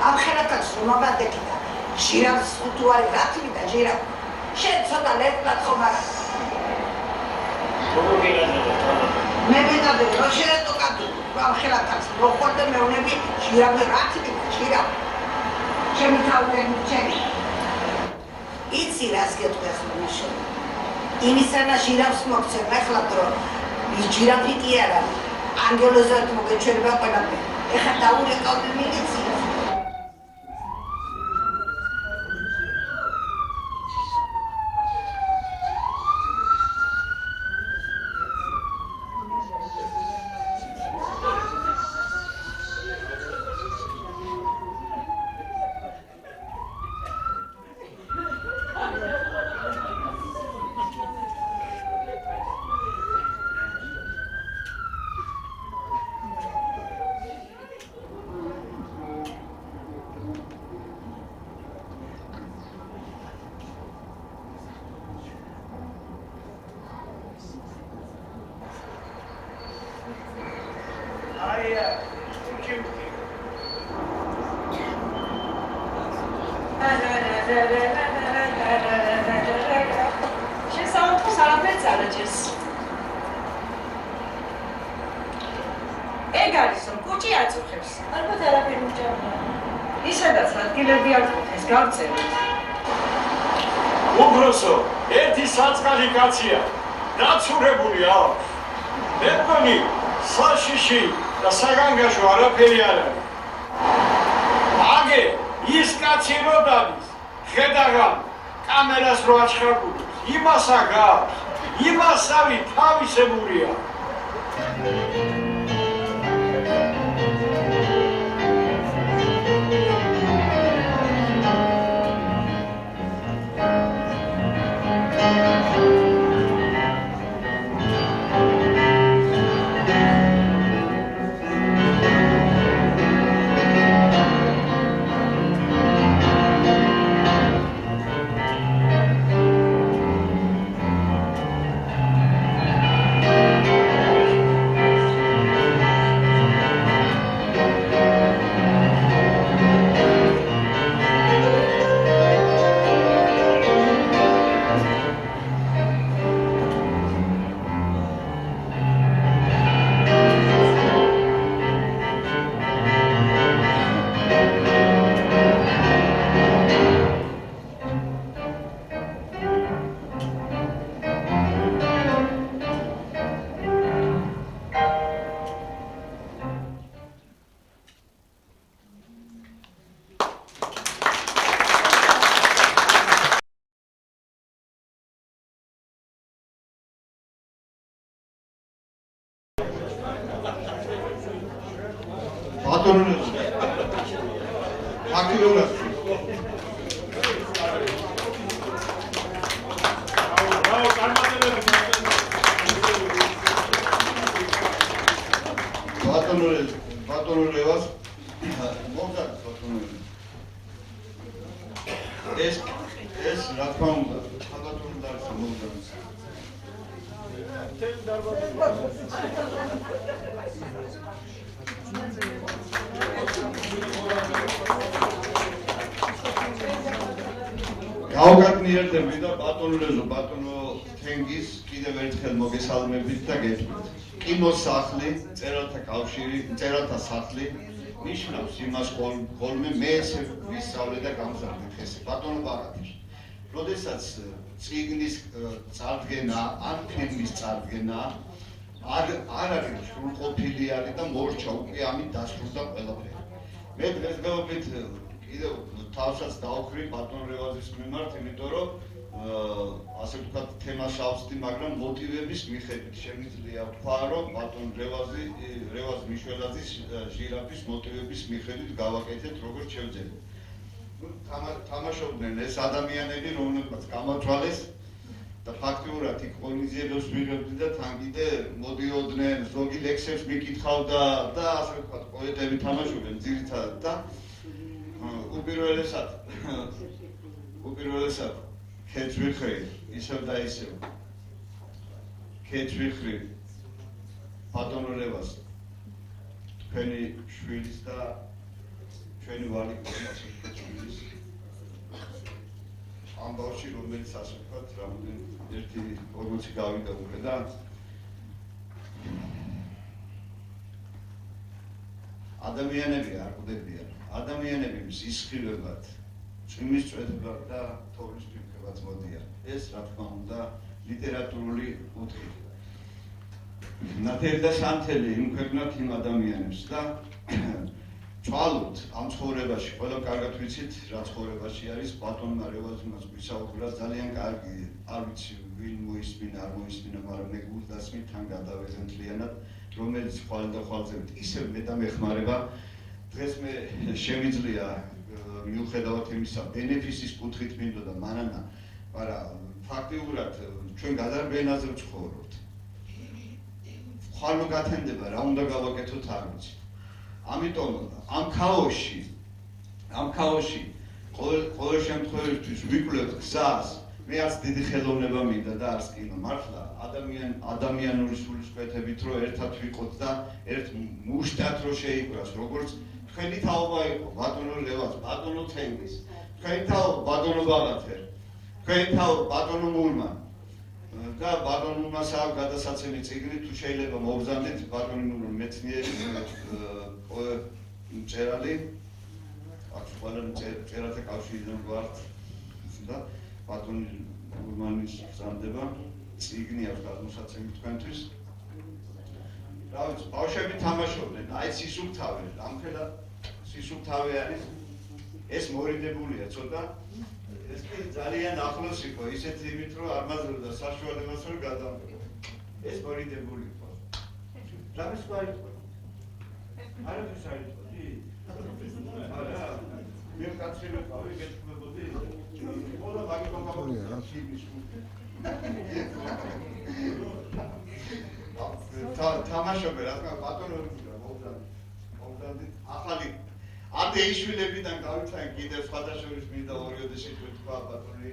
ამ ხელათაც რომ აბადეთი და ჟირაფს ხუთუარი რათვი და ჟირაფ შენ ცოტა ლეპლად ხომ არა მე მეტად რო შეიძლება კადო ამ ხელათაც რო ხორდა მეუნები ჟირაფი რათვი და ჟირაფ ჩემი თავიდან ჩემი იცი რას გეტყვი ხოლმე შენ იმისანა ჟირაფს მოგცემ ახლა დრო ის ჟირაფი კი არა ანგელოზად მოგეჩვენება ყველაფერი ეხლა დაურეკავდი მილიცია უბროსო, ერთი საწყალი კაცია, დაცურებული აქვს. მე მგონი, საშიში და საგანგაშო არაფერი არ არის. აგე, ის კაცი რო დადის, ხედავ კამერას რო აჩხერებულობს, იმასა გაქვს, იმასავი თავისებურია. გავგაგნიერდები და ბატონო ბატონო თენგის კიდევ ერთხელ მოგესალმებით და გეტყვით. კინოსახლი, წერალთა კავშირი, წერალთა სახლი ნიშნავს იმას ხოლმე მე ესე ვისწავლე და გამზარდე ესე ბატონო ბარათი. როდესაც წიგნის წარდგენა ან ფილმის წარდგენა არ არის სრულყოფილი არის და მორჩა უკვე ამით დასრულდა ყველაფერი. მე დღესდღეობით კიდევ თავსაც დავხრი ბატონ რევაზის მიმართ, იმიტომ რომ ასე ვთქვათ თემას ავსდი, მაგრამ მოტივების მიხედვით შემიძლია ვთქვა, რომ ბატონ რევაზ მიშველაძის ჟირაფის მოტივების მიხედვით გავაკეთეთ როგორც შევძლებთ. თამაშობდნენ ეს ადამიანები, რომლებსაც გამათვალეს და ფაქტიურად იქ ღონისძიებებს ვიღებდი და თან კიდე მოდიოდნენ, ზოგი ლექსებს მიკითხავდა და ასე ვთქვათ პოეტები თამაშობდნენ ძირითადად და უპირველესად ქეთს ვიხრი, ისევ და ისევ ქეთს ვიხრი ბატონო რევაზ თქვენი შვილის და ჩვენი ვალი კოსმოსის ამ ბავშვი რომელიც ასე ვთქვათ რამოდენ 1-40 გავიდა უკვე და ადამიანები არ ყვდებიან ადამიანები მსისხლივებად წვიმის წვეთებად და თოვლის ფირფებად მოდიან ეს რა თქმა უნდა ლიტერატურული კუთხით ნათელი და სანთელი იმქვეყნათ იმ ადამიანებს და ვალოთ ამ ცხოვრებაში ყველა კარგად ვიცით რა ცხოვრებაში არის ბატონმა რევაზმას გვისაუბრა ძალიან კარგი არ ვიცი ვინ მოისმინა არ მოისმინა მაგრამ მე გულდასმით თან გადავეღე მთლიანად რომელიც ხვალ და ხვალზევით ისევ მეტამეხმარება დღეს მე შემიძლია მიუხედავად იმისა ბენეფისის კუთხით მინდოდა მანანა მაგრამ ფაქტიურად ჩვენ გადარბენაზე ვცხოვრობთ ხვალ მოგათენდება რა უნდა გავაკეთოთ არ ვიცით ამიტომ ამ ქაოსში ყოველ შემთხვევაში ვიკვლევთ გზას მე არც დიდი ხელოვნება მინდა და არც კინო მართლა ადამიანური სულისკვეთებით რომ ერთად ვიყოთ და ერთ მუშტად რო შეიყვას როგორც თქვენი თაობა იყო ბატონო ლევას ბატონო თენგის თქვენი თაობა ბატონო ბაღათერ თქვენი თაობა ბატონო მურმან და ბატონო მასალ გადასაცემი წიგნი თუ შეიძლება მოგზავნით ბატონო მეცნიერი მწერალი აქ ყველა მწერალთა კავშირიდან ვართ და ბატონი მურმანის გზანდება წიგნი აქვს გადმოსაცემი თქვენთვის რა ვიცი ბავშვები თამაშობდნენ აი სისუფთავე ამხელა სისუფთავე არის ეს მორიდებულია ცოტა ეს კი ძალიან ახლოს იყო ისეთ იმით რომ არ მაძლევდა საშუალებას რომ გადავყო ეს მორიდებული იყო რამის გვარი იყო არაფერს არ იყო არა მე კაცები ყავი გეთქმებოდი ყველა მაგის მომავალია რა თამაშობე რა თქმა ბატონო მოგდანდი ახალი ადეიშვილებიდან გავიცან კიდევ სხვადასხვა მინდა ორიოდეში თქვა ბატონი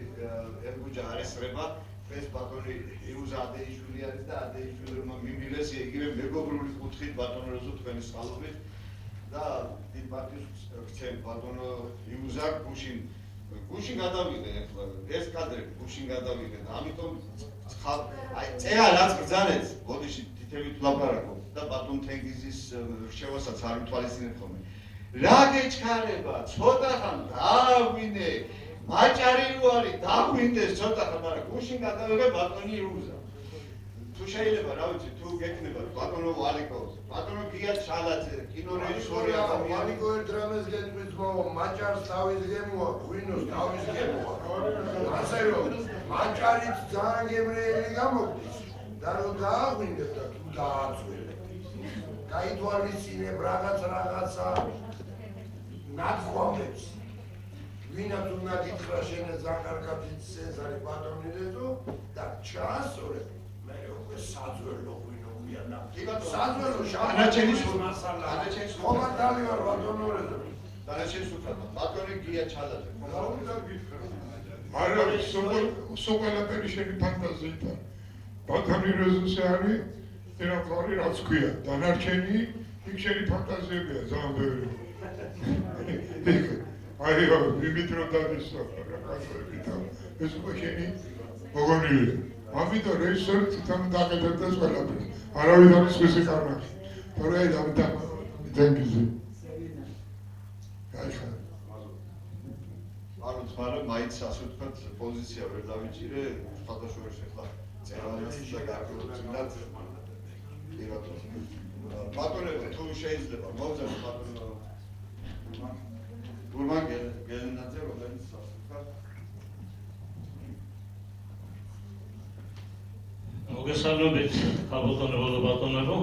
ერგუჯა არესრება ეს ბატონი იუზა ადეიშვილი არის და ადეიშვილმა მიმილეს იგივე მეგობრული კუთხით ბატონოზე თქვენი სალობით და დიდ პარტიის ქცევ ბატონო იუზა გუშინ გადავიღე ახლა ეს კადრი გუშინ გადავიღე და ამიტომ აი წერა რაც ბრძანეთ ბოდიში თითებით ვლაპარაკობ და ბატონ თენგიზის რჩევასაც არ მითვალისწინებ ხოლმე რა გეჩქარება ცოტა ხან დააგვინე მაჭარი რო არის დაგვინდეს ცოტა ხან მაგრამ გუშინ გადავიღე ბატონი იუზა თუ შეიძლება რა ვიცი თუ გეკნება ბატონო ვალიკოს ბატონო გია ჩალაძე კინორეჟისორი ვალიკო ერთ რამეს გეტყვით რომ მაჭარს თავის გემოა გვინოს თავის გემოა ასე რომ მაჭარით ძალიან გემრიელი გამოგდის და რომ დააღვინდეთ და თუ დააწვირეთ გაითვალისწინებ რაღაცა ნათქვამებს ვინაც უნდა გითხრა შენ ზაქარკაფის სეზარი ბატონი დედო და ჩაასწორებ მე უკვე საძველო ღვინო გვიანა საძველო ანაჩენის მასალა ანაჩენის კომანდალი ვარ ბატონო დანაჩენის უკანა ბატონი გია ჩალაძე მაგრამ სოყელაპერი შენი ფანტაზიით ბატონი რეზუსი არის ენა ყარი რაც ქვია დანარჩენი იქ შენი ფანტაზიებია ძალიან ბევრი აიო იმიტრო დადისო ეს უკვე შენი მოგონილია ამიტომ რეჟისორი თვითონ დაგედებდა ყველაფერს არავინ არის სხვისი კარნახი თორე ამიტომ თენგიზი გაიხარ არ ვთქვა მაინც ასე ვთქვათ პოზიცია ვერ დავიჭირე სხვადასხვა ახლა წერალს და გარკვეულწილად ბატონო თუ შეიძლება მოგზავნე ბატონო გურმან გელენაძე რომელიც ასე ვთქვათ მოგესალმებით ხალხო და ბატონებო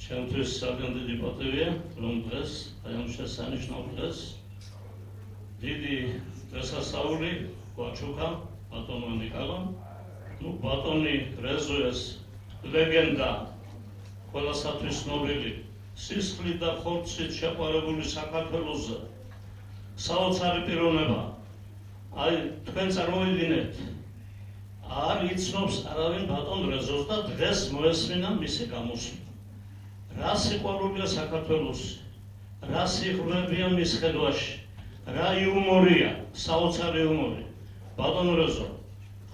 ჩემთვის ძალიან დიდი პატივია რომ დღეს აი ამ შესანიშნავ დღეს დიდი დღესასწაული გვაჩუქა ბატონო ნიკალამ ну ბატონი რეზუეს ლეგენდა ყველასათვის ცნობილი სისხლით და ხორცით შეყვარებული საქართველოზე საოცარი პიროვნება აი თქვენ წარმოიდგინეთ არ იცნობს არავინ ბატონ რეზოს და დღეს მოესმინა მისი გამოსვლა რა სიყვარულია საქართველოს რა სიღრმეებია მის ხედვაში, რა იუმორია, საოცარი იუმორი. ბატონო რეზო,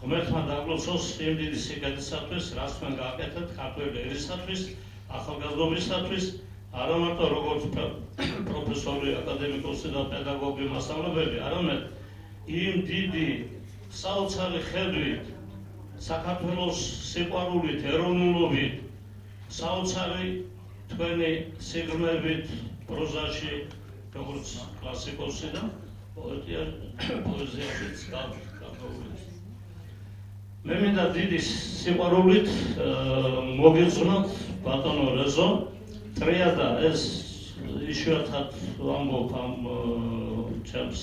ღმერთმა დაგლოცოს იმ დიდი სიკეთისათვის, რაც თქვენ გააკეთეთ ქართველი ერისათვის, ახალგაზრდობისათვის, არა მარტო როგორც პროფესორი, აკადემიკოსი და პედაგოგი, მასწავლებელი, არამედ იმ დიდი საოცარი ხედვით, საქართველოს სიყვარულით, ეროვნულობით, საოცარი თქვენი სიღრმეებით პროზაში, როგორც კლასიკოსი და პოეზიაშიც გაგოვლით. მე მინდა დიდი სიყვარულით მოგეძვნათ ბატონო რეზო, ტრიადა ეს იშვიათად ვამბობ ამ ჩემს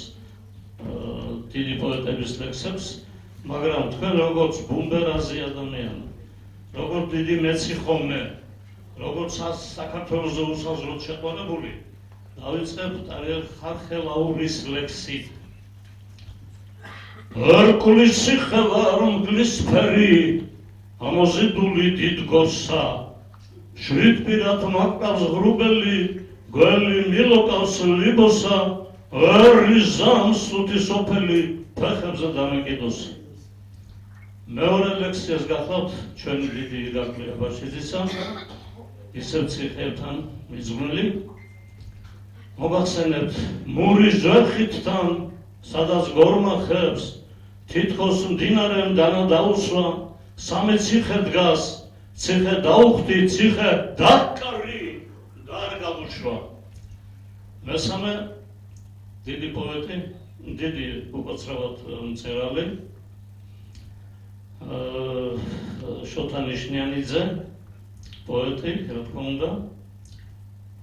დიდი პოეტების ლექსებს, მაგრამ თქვენ როგორც ბუმბერაზი ადამიანი, როგორც დიდი მეცი ხომე, როგორც საქართველოს უსაზღვროდ შეყვარებული, დავიწყებთ ხარხელაურის ლექსით. ერკულის ციხე ვარ მგლისფერი, ამოზიდული დიდგოსა, შვიდპირად მაკავს ღრუბელი, გველი მილოკავს ლიბოსა, ერიზამ სუთი სოფელი, ფეხებზე დამეკიდოსა. მეორე ლექსიას გახლავთ ჩვენი დიდი ირაკლი აბაშიძისა, ისევ ციხეებთან მიძღვნილი. მოგახსენებთ მური ჟერხითთან, სადაც გორმახებს, თითქოს მდინარემ დანა დაუსვა, სამი ციხე დგას, ციხე დაუხდი, ციხე დაკარი და არ გავუშვა. მესამე დიდი პოეტი, დიდი უკაცრავად მწერალი, შოთა ნიშნიანიძე, პოეტი, რა თქმა უნდა.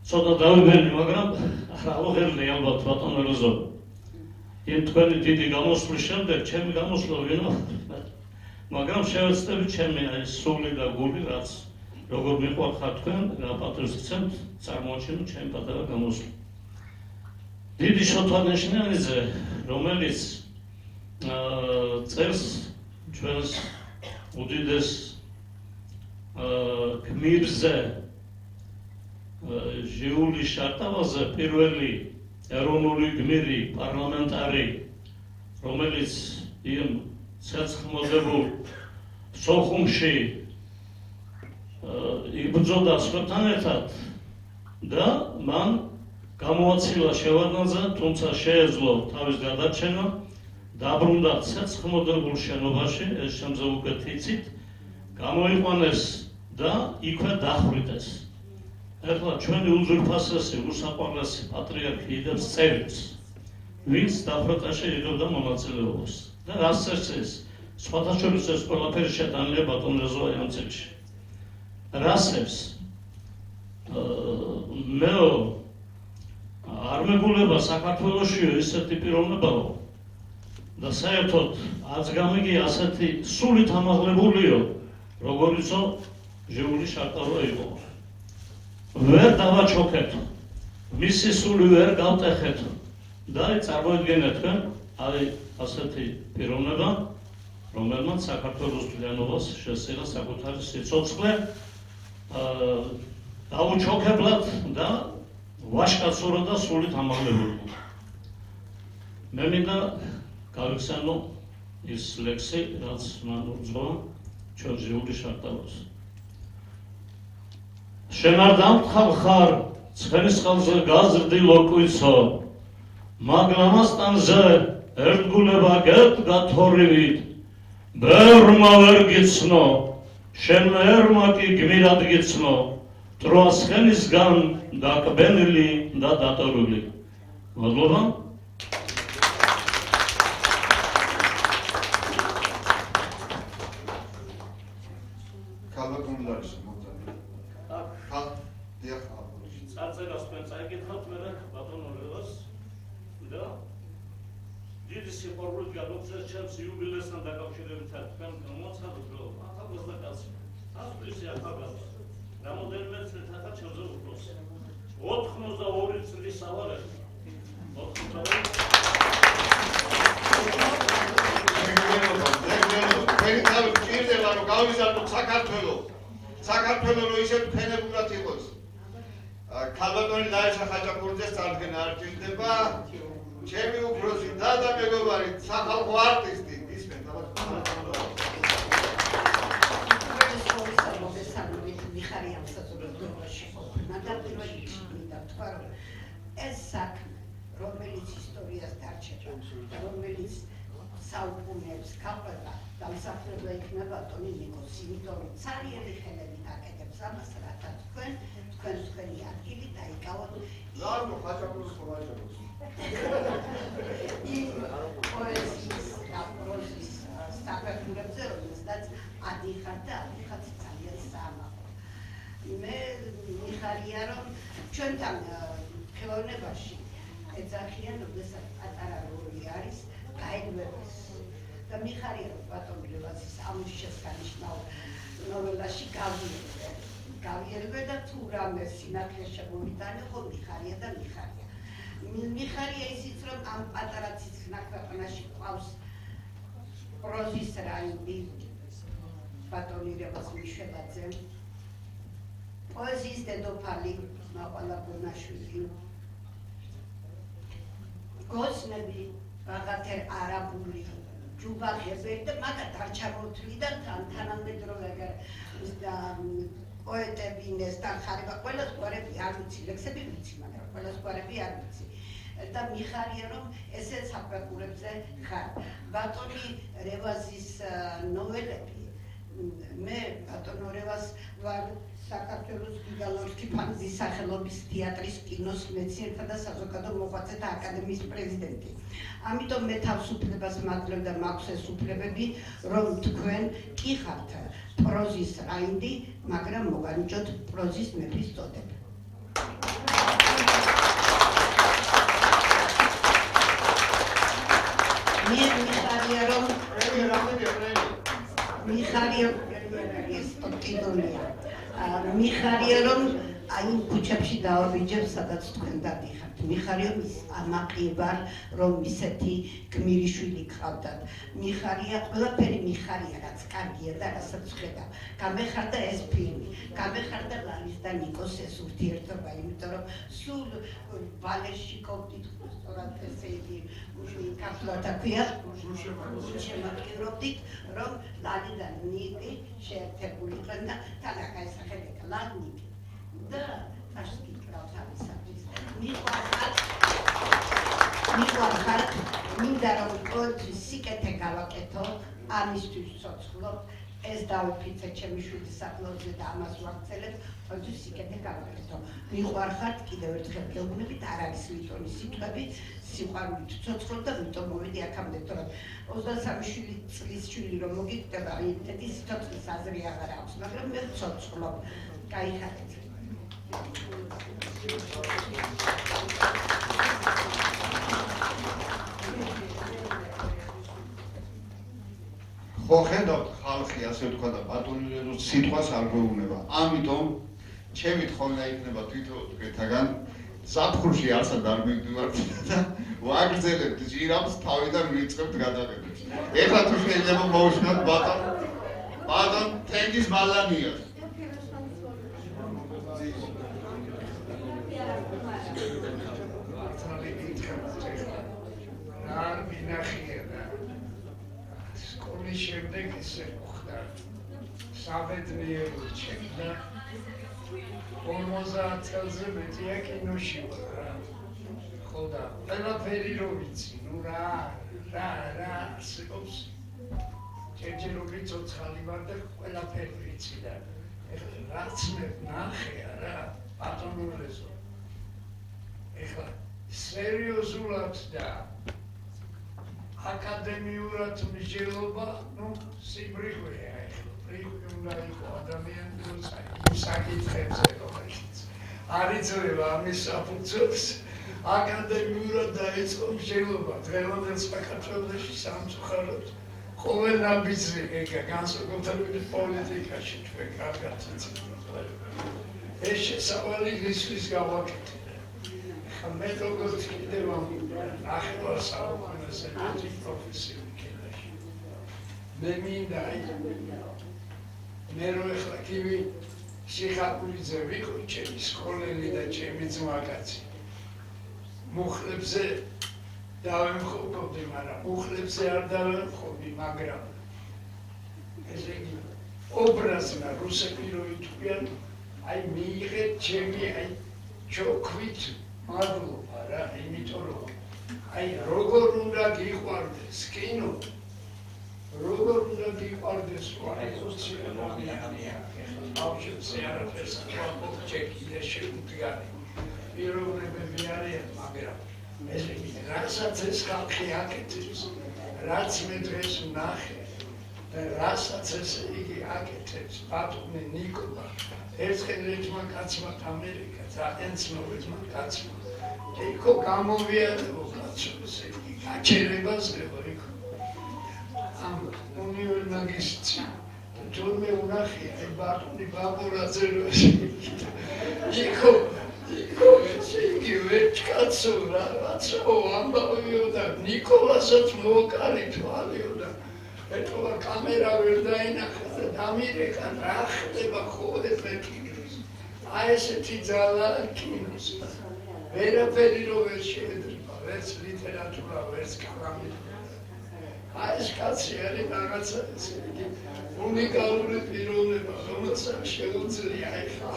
ცოტა დავიბერნი, მაგრამ არ აღღერდი ალბათ ბატონო რეზო. იმ თქვენი დიდი გამოსვლის შემდეგ ჩემი გამოსვლა ვინო, მაგრამ შევეცდები ჩემი სული და გული, რაც როგორ მიყვარხარ თქვენ, რა პატივს გცემთ, წარმოაჩინოთ ჩემი პატარა გამოსვლა. დიდი შოთა ნიშნიანიძე, რომელიც წერს ჩვენს უდიდეს გმირზე, ჟიულის შარტავაზე, პირველი ეროვნული გმირი, პარლამენტარი, რომელიც იმ ცეცხლმოდებულ სოხუმში იბრძოდა სხვებთან ერთად და მან გამოაცილა შევარდნაძე, თუმცა შეეძლო თავის გადარჩენა, დაბრუნდა ცეცხლმოდებულ შენობაში, ეს შემზე უკეთ იცით, გამოიყვანეს და იქვე დახვრიტეს. ეხლა ჩვენი უძვირფასესი, უსაყვარლესი პატრიარქი იდებს წერილს, ვინც დახვრეტაში იღებდა მონაწილეობას. და რას წერს ეს? სხვათა შორის ეს ყველაფერი შეტანილია ბატონ რეზოა ამ წიგნში. რასებს? მეო არ მეგულება საქართველოშიო ისეთი პიროვნებაო და საერთოდ არც გამიგია ასეთი სულით ამაღლებულიო, როგორიცო ჟიული შარტავა იყო. ვერ დავაჩოქეთ, მისი სული ვერ გავტეხეთ და წარმოიდგინეთ თქვენ, არის ასეთი პიროვნება, რომელმაც საქართველოს მთლიანობას შესწირა საკუთარი სიცოცხლე დაუჩოქებლად და ვაჟკაცურად და სულით ამაღლებული. მე მინდა გავიხსენო ის ლექსი, რაც მან უძღვნა ჩვენ ჟიული შარტავას. შენ არ დამთხარ ხარ, ცხენისყელზე გაზრდილო კვიცო, მაგლამასტანზე ერთგულება გედგა თორივით, ბევრმა ვერ გიცნო, შენ ერმა კი გმირად გიცნო, ტროა ცხენისგან დაკბენილი და დატოვილი. მადლობა. წარწერას თქვენ წაიკითხავთ მე ბატონო რევას და დიდი სიყვარულით გადმოგცეს ჩემს იუბილესთან დაკავშირებით თქვენ გამოაცხადოთ, რომ ახალგაზრდა კაცი, ასპლისი ახალგაზრდა, რამოდენიმე წელიწადად ჩემზე უფროსი. 82 წლის ავარეთ. თქვენი თავი გჭირდება, რომ გავიზარდოთ საქართველო, რომ ისე ფენებურად იყოს. ქალბატონი ლარისა ხაჭაპურიძეს წარდგენა არ ჭირდება. ჩემი უფროსი და მეგობარი სახალხო არტისტი ისმენ მიხარიამ საზოგადოებაში ყოფნა და პირველი მინდა თქვა რომ ეს საქმე რომელიც ისტორიას დარჩება და რომელიც საუკუნეებს გაყვება დამსახურება იქნება ბატონი ნიკოს იმიტომ რომ ცარიელი ხელებით აკეთებს ამას რათა თქვენი ადგილი დაიკავოთ ლარგო ხაჭაპურის ხომაჭებს იმ პოეზიის და პროზის სტაფერტურებზე რომელსაც ადიხარ და ადიხარ ძალიან საამაყო მე მიხარია რომ ჩვენთან ხელოვნებაში ეძახიან როდესაც პატარა როლი არის გაიგებებს და მიხარია რომ ბატონი ლევაძის ამის შესანიშნავ ნოველაში გავიერბე და თუ რამე სინათლე შემოვიტანე ხო მიხარია და მიხარია ისიც რომ ამ პატარა ციცქნა ქვეყანაში ყავს პროზის რაინდი ბატონი ლევას მიშველაძე პოეზიის დედოფალი მაყვალა ბუნაშვილი გოსნები ბაღათერ არაბული ჯუბა ხებერი და მაგათ არ ჩამოთვლიდა თანამედროვე პოეტები ნესტან ხარება ყველა სკვარები არ ვიცი ლექსები ვიცი მაგრამ ყველა სკვარები არ ვიცი და მიხარია რომ ესე საფეხურებზე ხარ ბატონი რევაზის ნოველები მე ბატონო რევას ვარ საქართველოს გიგალოვსკი ფანძის სახელობის თეატრის კინოს მეცნიერთა და საზოგადო მოღვაწეთა აკადემიის პრეზიდენტი. ამიტომ მე თავისუფლებას მაძლევ და მაქვს ეს უფლებები, რომ თქვენ კი ხართ პროზის რაინდი, მაგრამ მოგანიჭოთ პროზის მეფის წოდება. მიხარია რომ მიხარია რომ აი ქუჩებში დავაბიჯებ სადაც თქვენ დადიხართ მიხარია ის ამაყი ვარ რომ ისეთი გმირი შვილი გყავდათ მიხარია ყველაფერი მიხარია რაც კარგია და რასაც ხედავ გამეხარდა ეს ფილმი გამეხარდა ლალის და ნიკოს ეს ურთიერთობა იმიტომ რომ სულ ბალეში ყოფით სწორად ესე იგი კაფლად აქვია შემოგიბრობდით რომ ლალი და ნიკი შეერთებულიყვნენ და თანახა ესახებოდა ლალნიკი და ტაშკი კრავთ ამისათვის მიყვარხარ მინდა რომ ყოველთვის სიკეთე გავაკეთო ამისთვის ცოცხლობ ეს დავიფიცე ჩემი შვილის საფლავზე და ამას ვაქცელებ ყოველთვის სიკეთე გავაკეთო მიყვარხართ კიდევ ერთხელ გეუბნებით არ არის ლიტონის სიტყვები სიყვარულით ცოცხლობ და ვიტომ მოვიდი აქამდე თორემ 23 წლის შვილი რომ მოგიკვდება იმითი სიცოცხლის აზრი აღარ აქვს მაგრამ მე ცოცხლობ გაიხარეთ ხო ხედავთ ხალხი ასე ვთქვა და ბატონი ლევოს სიტყვას არ გვეუბნება ამიტომ ჩემი თხოვნა იქნება თვითონ თქვენთაგან საფხურში არსად არ მივდივართ და ვაგრძელებთ ჟირამს თავიდან ვიწყებთ გადაღებებს ეხლა თუ შეიძლება მოუშვათ ბატონ თენგიზ მალანიას არ მინახია და სკოლის შემდეგ ისე მოხდა საბედნიერო ჩემდა 50 წელზე მეტია კინოში ვარ რა ხო და ყველაფერი რო ვიცი ნუ რა სიტყვს ჯერჯერობით ცოცხალი ვარ და ყველაფერი ვიცი და ეხლა რაც მე ნახია რა ბატონურესო ეხლა სერიოზულად და აკადემიურად მსჯელობა, ნუ სიბრიყვეა ეხლა, ბრიყვი უნდა იყო ადამიანს საკითხებზე რომელშიც. არ იძლევა ამის საფუძველს აკადემიურად დაიწყო მსჯელობა დღევანდელ საქართველოში სამწუხაროდ ყოველ ნაბიჯზე ეგა განსაკუთრებით პოლიტიკაში ჩვენ კარგად ვიცით. ეს შესავალი ისის გავაკეთე. მე როგორც კიდევ ახლა საუკუნეზე მეტი პროფესიული კენაში. მე მინდა მე რო ეხლა კივი სიხარულიძე ვიყო ჩემი სკოლელი და ჩემი ძმაკაცი. მუხლებზე დავემხობოდი, მაგრამ მუხლებზე არ დავემხობი, მაგრამ ესე იგი ობრაზნა რუსები რო ითქვიან, აი მიიღეთ ჩემი აი ჩოქვით მადლობა რა, იმიტომ რომ აი როგორ უნდა გიყვარდეს კინო, როგორ უნდა გიყვარდეს აი სოციალურია. ბავშვებზე არაფერს არ ჩეკი და შეუდგარი. პიროვნებები არიან, მაგრამ ესე იგი რასაც ეს ხალხი აკეთებს, რაც მე დღეს ვნახე და რასაც ესე იგი აკეთებს ბატონი ნიკოლა, ერთხელ ერთმა კაცმა ამერიკა ძალიან ცნობილმა კაცმა იქო გამოვიარებო კაცო, ესე იგი გაჩერებას გეყო ამ უნივერსიტეტში თორმე ვნახე აი ბატონი ბაბურაძე რო იქო იგი ვეჭკაცო რაღაცო ამბავიო და ნიკოლასაც მოვკარითვალიო და ეთქვა კამერა ვერ დაინახა და დამირეკა რა ხდება ხო ეფექტს აი ესეთი ძალა კინოს ვერაფერი რო ვერ შეედრება ვერც ლიტერატურა ვერც კალამი აი ეს კაცი არის რაღაცა ესე იგი უნიკალური პიროვნება რომელსაც შეუძლია ეხლა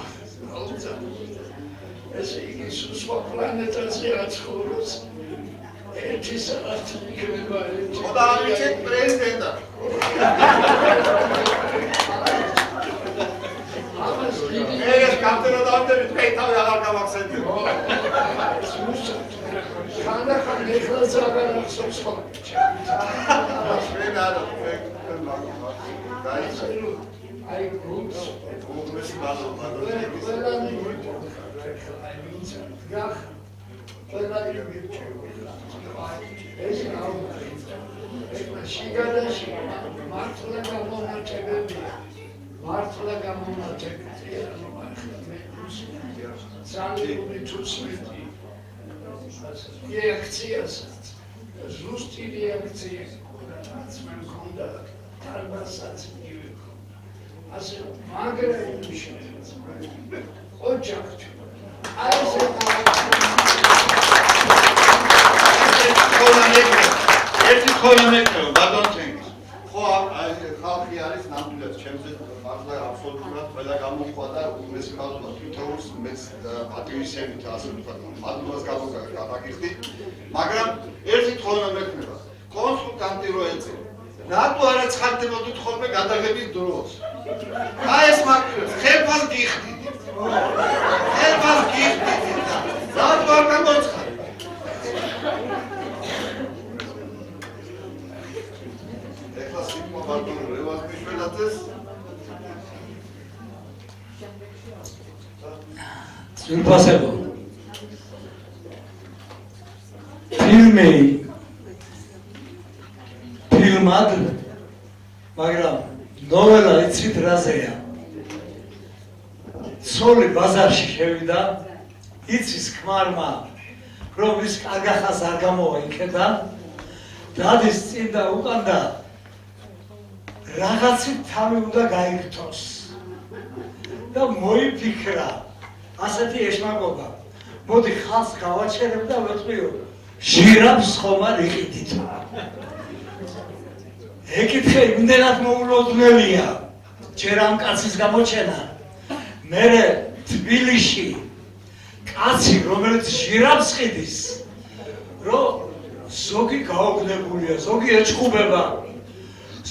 ესე იგი სხვა პლანეტაზე აცხოვროს ერთი საათი იქნება ერთი ხოდა ამიცეთ პრეზიდენტა ეს კაპტენო დავდები თქვენ თავი აღარ გავახსენდი ხანდახან ეხლა ზაგარ ახსოვს ხოლმე ჩვენ არა აი გუნდს გუნდში მადლობა ეს შიგადაში მართლა გამონაჭებელია მართლა გამონაჭებელია ძალიან თუსმეთი რეაქციასაც ზუსტი რეაქცია რაც მე მქონდა თალბასაც მივიქო ასე მაგრა იმიშნებს ოჯახში აი ეს ერთი ხოლმე მეკრეო ბატონჩენგის ხო ხალხი არის ნამდვილად ჩემზე მართლა აბსოლუტურად ყველა გამოხვა და უმეტეს ხალხმა თვითონს მეც პატივისცემით ასე ვთქვათ მადლობას გავაგიხდი მაგრამ ერთი ხოლმე მეკრება კონსულტანტი რო ეწევა რატო არა ცხადდებოდით ხოლმე გადაღების დროს აი ეს მარტივად ხელფას გიხდით ხელფას გიხდით რატო არ გამოცხადეთ ძვირფასებო ფილმად მაგრამ ნოველა იცით რაზეა ცოლი ბაზარში შევიდა იცის ქმარმა რომ ის კაგახას არ გამოვა იქიდან დადის წინ და უკანდა რაღაცით თავი უნდა გაიგთოს და მოიფიქრა ასეთი ეშმაკობა მოდი ხალხს გავაჩერებ და ვეთქვიო ჟირაფს ხომ არ იყიდით ეკითხე იმდენად მოულოდნელია ჯერ ამ კაცის გამოჩენა მერე თბილისში კაცი რომელიც ჟირაფს ყიდის რომ ზოგი გაოგნებულია ზოგი ეჭხუბება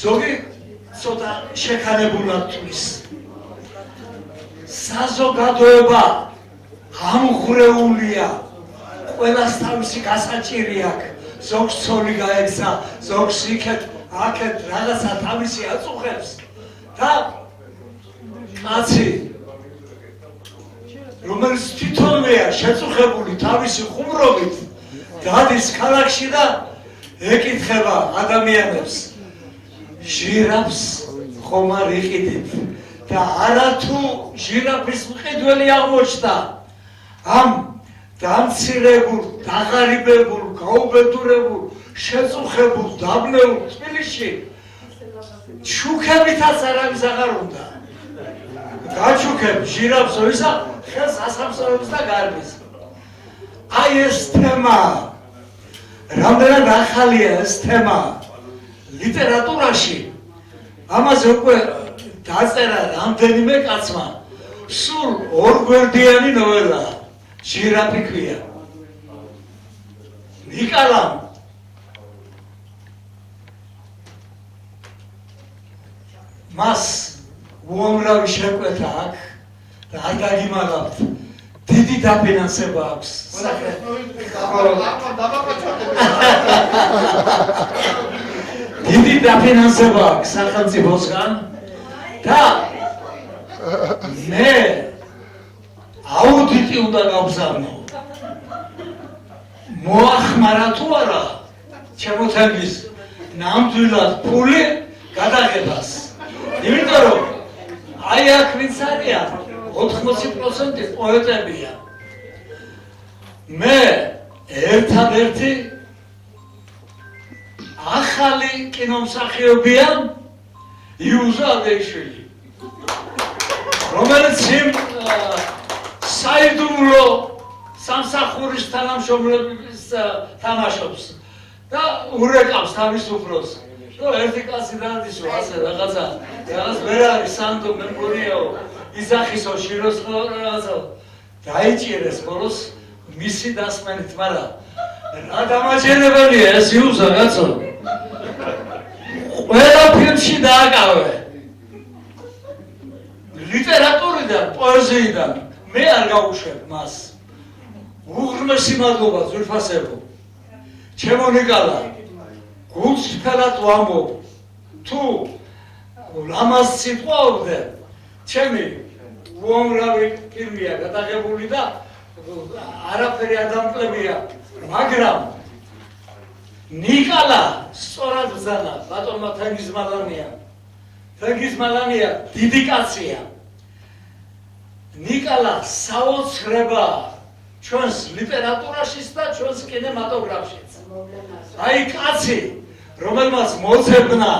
ზოგი ცოტა შექანებულად თვლის საზოგადოება ამღვრეულია ყველას თავისი გასაჭირი აქვს ზოგს ცოლი გაეცა ზოგს იქეთ აქეთ რაღაცა თავისი აწუხებს და კაცი რომელიც თვითონვეა შეწუხებული თავისი ხუმრობით დადის ქალაქში და ეკითხება ადამიანებს ჟირაფს ხომ არ იყიდით და არათუ ჟირაფის მყიდველი აღმოჩნდა ამ დამცირებულ, დაღარიბებულ, გაუბედურებულ, შეწუხებულ, დაბნეულ თბილისში შუქებითაც არავის აღარ უნდა. გაჩუქებ ჟირაფს ისა ხელს ასამსრებს და გარბის. აი ეს თემა რამდენად ახალია ეს თემა ლიტერატურაში. ამაზე უკვე დაწერა რამდენიმე კაცმა. სულ ორგვერდიანი ნოველა ჟირაფი ქვია. ნიკალამ მას უამრავი შეკვეთა აქვს და არ დაგიმალავთ. დიდი დაფინანსება აქვს. დიდი დაფინანსება აქვს სახელმწიფოსგან და მე აუდიტი უნდა გავგზავნო. მოახმარა თუ არა ჩემოთემის ნამდვილად ფული გადაღებას. იმიტომ რომ აი აქ ვინც არიან 80% პოეტებია. მე ერთადერთი ახალი კინომსახიობია იუზა ადეიშვილი, რომელიც საიდუმლო სამსახურის თანამშრომლებს თამაშობს და ურეკავს თავის უფროს. ერთი კაცი დადის ასე რაღაცა ვერ არის სანდო მე მგონიაო იზახისო შიროს რაღაცა დაიჭირეს ბოლოს მისი დასმენით, მაგრამ რა დამაჯერებელია ეს იუზა კაცო. ყველა ფილმში დააკავე ლიტერატურიდან, პოეზიიდან მე არ გავუშვებ მას. უღრმესი მადლობა ძვირფასებო. ჩემო ნიკალა გულს ფერად ვამბობ, თუ ამას სიტყვაობდე, ჩემი უამრავი ფილმია გადაღებული და არაფერი ადამკლებია, მაგრამ ნიკალა სწორად ბრძანა ბატონმა თენგიზმალანია დიდი კაცია. ნიკალა საოცრება ჩვენს ლიტერატურაშიც და ჩვენს კინემატოგრაფშიც. აი კაცი რომელმაც მოძებნა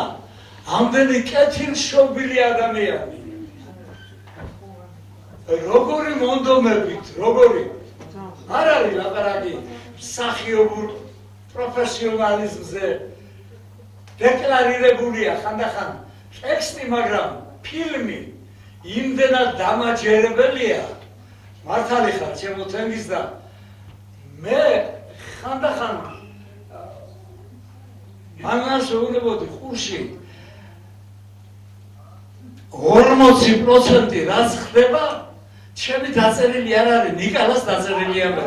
ამდენი კეთილშობილი ადამიანი. როგორი მონდომებით, როგორი არ არის ლაპარაკი მსახიობურ პროფესიონალიზმზე დეკლარირებულია ხანდახან ტექსტი, მაგრამ ფილმი იმდენად დამაჯერებელია. მართალი ხარ ჩემო თენგიზ და მე ხანდახან მანას ვულებოდი ხურში 40% რაც ხდება ჩემი დაწერილი არ არის, ნიკალას დაწერილია მე.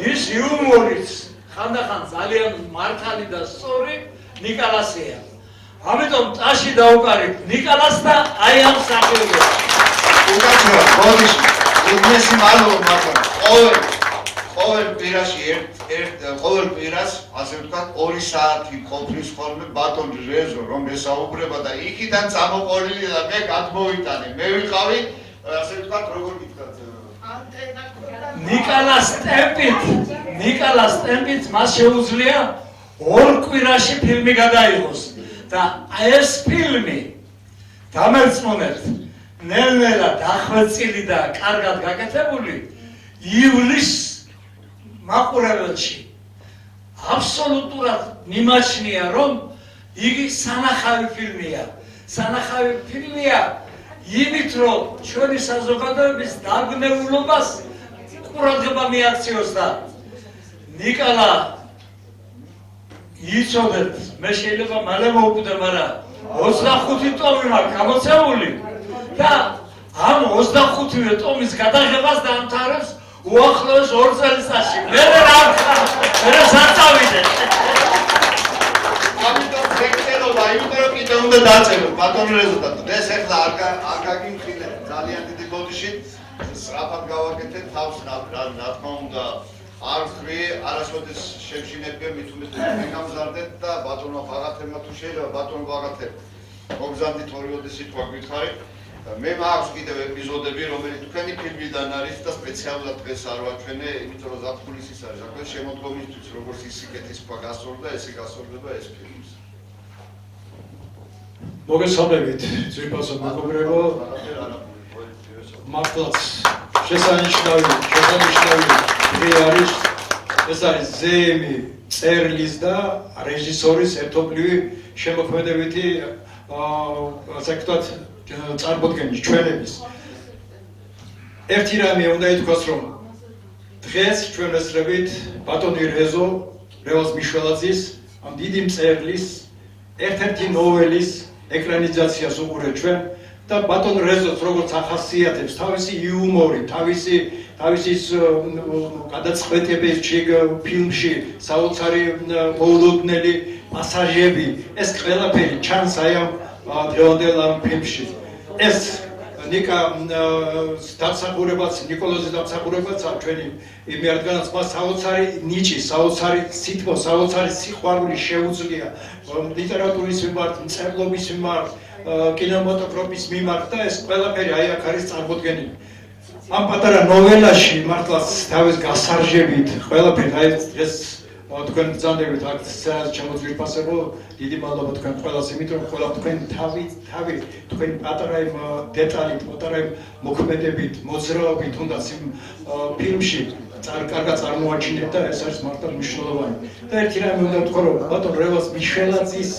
ის იუმორიც ხანდახან ძალიან მართალი და სწორი ნიკალასია. ამიტომ ტაში დაუყარით ნიკალას და აი ამ სახეობას. უკაცრავად, ბოდიში, უდმესი მადლობა მაგრამ ყოველ კვირაში ყოველ კვირას, ასე ვთქვათ, 2 საათი ყოფნის ხოლმე ბატონ რეზო, რომ ესაუბრება და იქიდან წამოყოლილი და მე გადმოვიტანე. მე ვიყავი, ასე ვთქვათ, როგორ გითხრათ, ნიკალას ტემპით მას შეუძლია 2 კვირაში ფილმი გადაიღოს. და ეს ფილმი დამერწმუნებთ, ნელ-ნელა დახვეწილი და კარგად გაკეთებული ივლისს მაყურებელში აბსოლუტურად მიმაჩნია, რომ იგი სანახავი ფილმია. სანახავი ფილმია იმით, რომ ჩვენი საზოგადოების დაგნეულობას ყურადღება მიაქციოს და ნიკალა იცოდეთ, მე შეიძლება მალე მოვკვდე, მაგრამ 25 ტომი მაქვს გამოცემული და ამ 25 ტომის გადაღებას დაამთავრებს უახლოეს 2 წელიწადში. მე საწავიდე. ამიტომ ზეკერობა, იმიტომ რომ კიდე უნდა დაწერო ბატონ რეზულტატი. ეს ახლა არ გაგიმხილეთ ძალიან დიდი ბოდიში. სწრაფად გავაკეთეთ თავს, რა თქმა უნდა არ ვხვი, არასოდეს შევშინებია, მით უმეტეს მე გამზარდეთ და ბატონმა ბაღათერმა თუ შეიძლება ბატონ ბაღათერ მოგზავნით ორივე სიტყვა გითხარით. მე მაქვს კიდევ ეპიზოდები, რომელიც თქვენი ფილმიდან არის და სპეციალურად დღეს არ ვაჩვენე, იმიტომ რომ ზაფხულის არის, აკვე შემოდგომისთვის როგორც ის სიკეთის სხვა გასწორდა, ესე გასწორდება ეს ფილმის. მოგესალმებით, ძვირფასო მეგობრებო. მართლაც შესანიშნავი დღე არის. ეს არის ზეიმი წერლის და რეჟისორის ერთობლივი შემოქმედებითი ასე ვთქვათ წარმოდგენის ჩვენების. ერთი რამე უნდა ითქვას, რომ დღეს ჩვენ ესწრებით ბატონი რევაზ მიშველაძის ამ დიდი მწერლის ერთ-ერთი ნოველის ეკრანიზაციას უყურეთ ჩვენ და ბატონ რეზოს როგორც ახასიათებს თავისი იუმორი, თავისი გადაწყვეტებებში ფილმში საოცარი მოულოდნელი პასაჟები, ეს ყველაფერი ჩანს აი ამ დღევანდელ ამ ფილმში. ეს ნიკა დამსახურებაც, ნიკოლოზის დამსახურებაც ჩვენი იმი რადგანაც მას საოცარი ნიჭი, საოცარი სითბო, საოცარი სიყვარული შეუძლია ლიტერატურის მიმართ, მწერლობის მიმართ, კინემატოგრაფის მიმართ და ეს ყველაფერი აი აქ არის წარმოდგენილი. ამ პატარა ნოველაში მართლაც თავის გასარჟებით ყველაფერი აი ეს თქვენ ბრძანდებით აქ შემოძვირფასებო დიდი მადლობა თქვენ ყველას იმიტომ რომ ყველა თქვენ თავი თქვენ პატარა იმ დეტალით პატარა იმ მოქმედებით მოძრაობით თუნდაც იმ ფილმში კარგად წარმოაჩინეთ და ეს არის მართლა მნიშვნელოვანი და ერთი რამე უნდა ვთქვა რომ ბატონ რევაზ მიშველაძის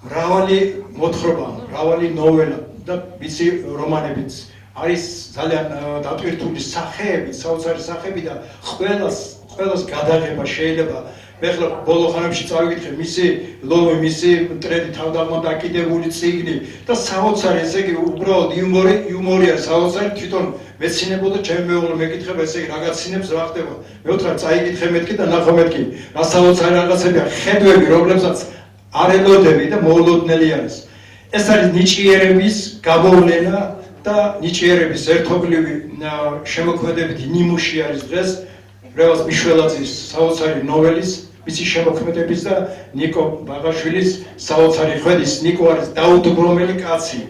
მრავალი მოთხრობა მრავალი ნოველა და ვიცი რომანებიც არის ძალიან დატვირთული სახეები საოცარი სახეები და ყველას გადაღება შეიძლება ეხლა ბოლო ხანებში წავიკითხე მისი ლოვი მისი ტრედი თავდაღმა დაკიდებული წიგნი და საოცარი ესე იგი უბრალოდ იუმორი არის საოცარი თვითონ მეცინებო და ჩემი მეუღლე მეკითხება ესე იგი რაღაც სინებს რა ხდება მე ვთქვა წაიკითხე მეთქი და ნახო მეთქი რა საოცარი რაღაცებია ხედვები რომლებსაც არ ელოდები და მოულოდნელი არის ეს არის ნიჭიერების გამოვლენა და ნიჭიერების ერთობლივი შემოქმედებითი ნიმუში არის დღეს რევაზ მიშველაძის საოცარი ნოველის მისი შემოქმედების და ნიკო ბაღაშვილის საოცარი ხედის ნიკო არის დაუდგრომელი კაცი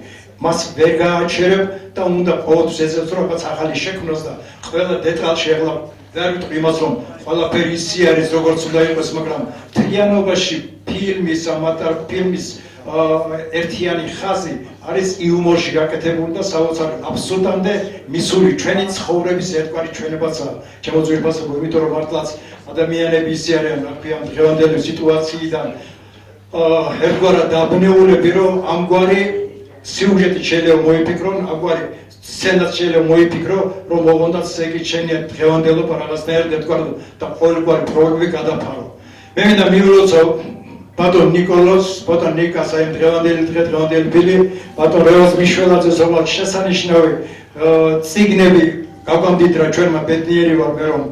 მას ვერ გააჩერებ და უნდა ყოველთვის ეძებს რომ რაღაც ახალი შექმნას და ყველა დეტალში ახლა ვერ ვიტყვი იმას რომ ყველაფერი ისე არის როგორც უნდა იყოს მაგრამ თლიანობაში ფილმის ამატარ ფილმის ერთიანი ხაზი არის იუმორში გაკეთებული და საოცარი აბსურდამდე მისული ჩვენი ცხოვრების ერთგვარი ჩვენებაცაა ჩემო ძვირფასებო იმიტომ რომ მართლაც ადამიანები ისე არიან ამ დღევანდელი სიტუაციიდან ერთგვარად დაბნეულები რომ ამგვარი სიუჟეტი შეიძლება მოიფიქრონ ამგვარი სცენაც შეიძლება მოიფიქრო რომ მოგონდათ ეგ ჩვენი დღევანდელობა რაღაცნაირად ერთგვარად და ყოველგვარი პრობლემები გადაფარო მე მინდა მივილოცო ბატონ ნიკოლოზ, ბატონ ნიკას აი დღევანდელი ფილმი, ბატონ რევაზ მიშველაძეს რომელიც შესანიშნავი წიგნები გაგვამდიდრა ჩვენმა ბედნიერი ვარ მე რომ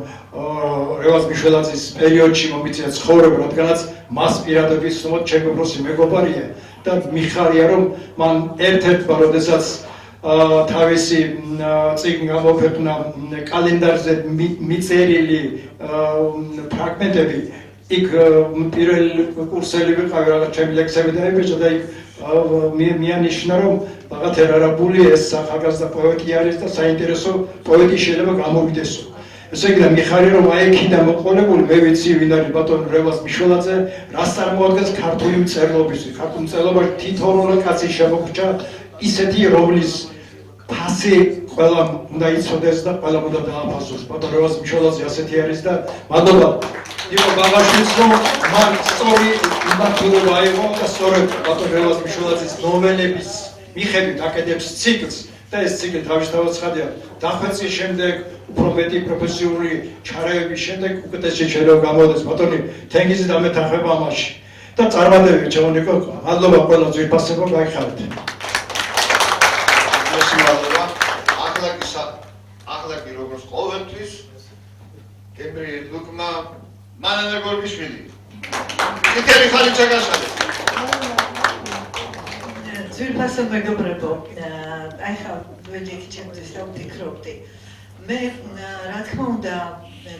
რევაზ მიშველაძის პერიოდში მომიწია ცხოვრება, რადგანაც მას პირადად ვიცნობ ჩემი უფროსი მეგობარია და მიხარია რომ მან ერთ-ერთმა როდესაც თავისი წიგნი გამოფერტნა კალენდარზე მიწერილი ფრაგმენტები იქ პირველი კურსელი ვიყავი რაღაც ჩემი ლექსები დაიბეჭდა და იქ მიანიშნა რომ ბაღათერ არაბული ეს ახალგაზრდა პოეტი არის და საინტერესო პოეტი შეიძლება გამოვიდესო ესე იგი და მიხარია რომ აი იქიდან მოყოლებული მე ვიცი ვინ არის ბატონ რევაზ მიშველაძე რას წარმოადგენს ქართული მწერლობის ქართული მწერლობაში თითოეული კაცი შემოგჭა ისეთი რომლის ფასი ყველა უნდა იცოდეს და ყველა უნდა დააფასოს ბატონ რევაზ მიშველაძე ასეთი არის და მადლობა იყო ბაღაშვილს რომ მან სწორი იმართულობა აიღო და სწორედ ბატონ რევაზ მიშველაძის ნოველების მიხედვით აკეთებს ციკლს და ეს ციკლი თავისთავად ცხადია დახვეწის შემდეგ უფრო მეტი პროფესიული ჩარეების შემდეგ უკეთესი შეიძლება გამოდეს ბატონი თენგიზი დამეთანხმება ამაში და წარმატებები ჩემო ნიკო მადლობა ყველა ძვირფასებო გაიხარეთ ახლა კი როგორც ყოველთვის გემრი ლუკმა მანანა გორგიშვილი კიდევ ხალი ჩაგაშალეს ძვირფასო მეგობრებო აი ხა ვეჯექი ჩემთვის რა ვფიქრობდი მე რა თქმა უნდა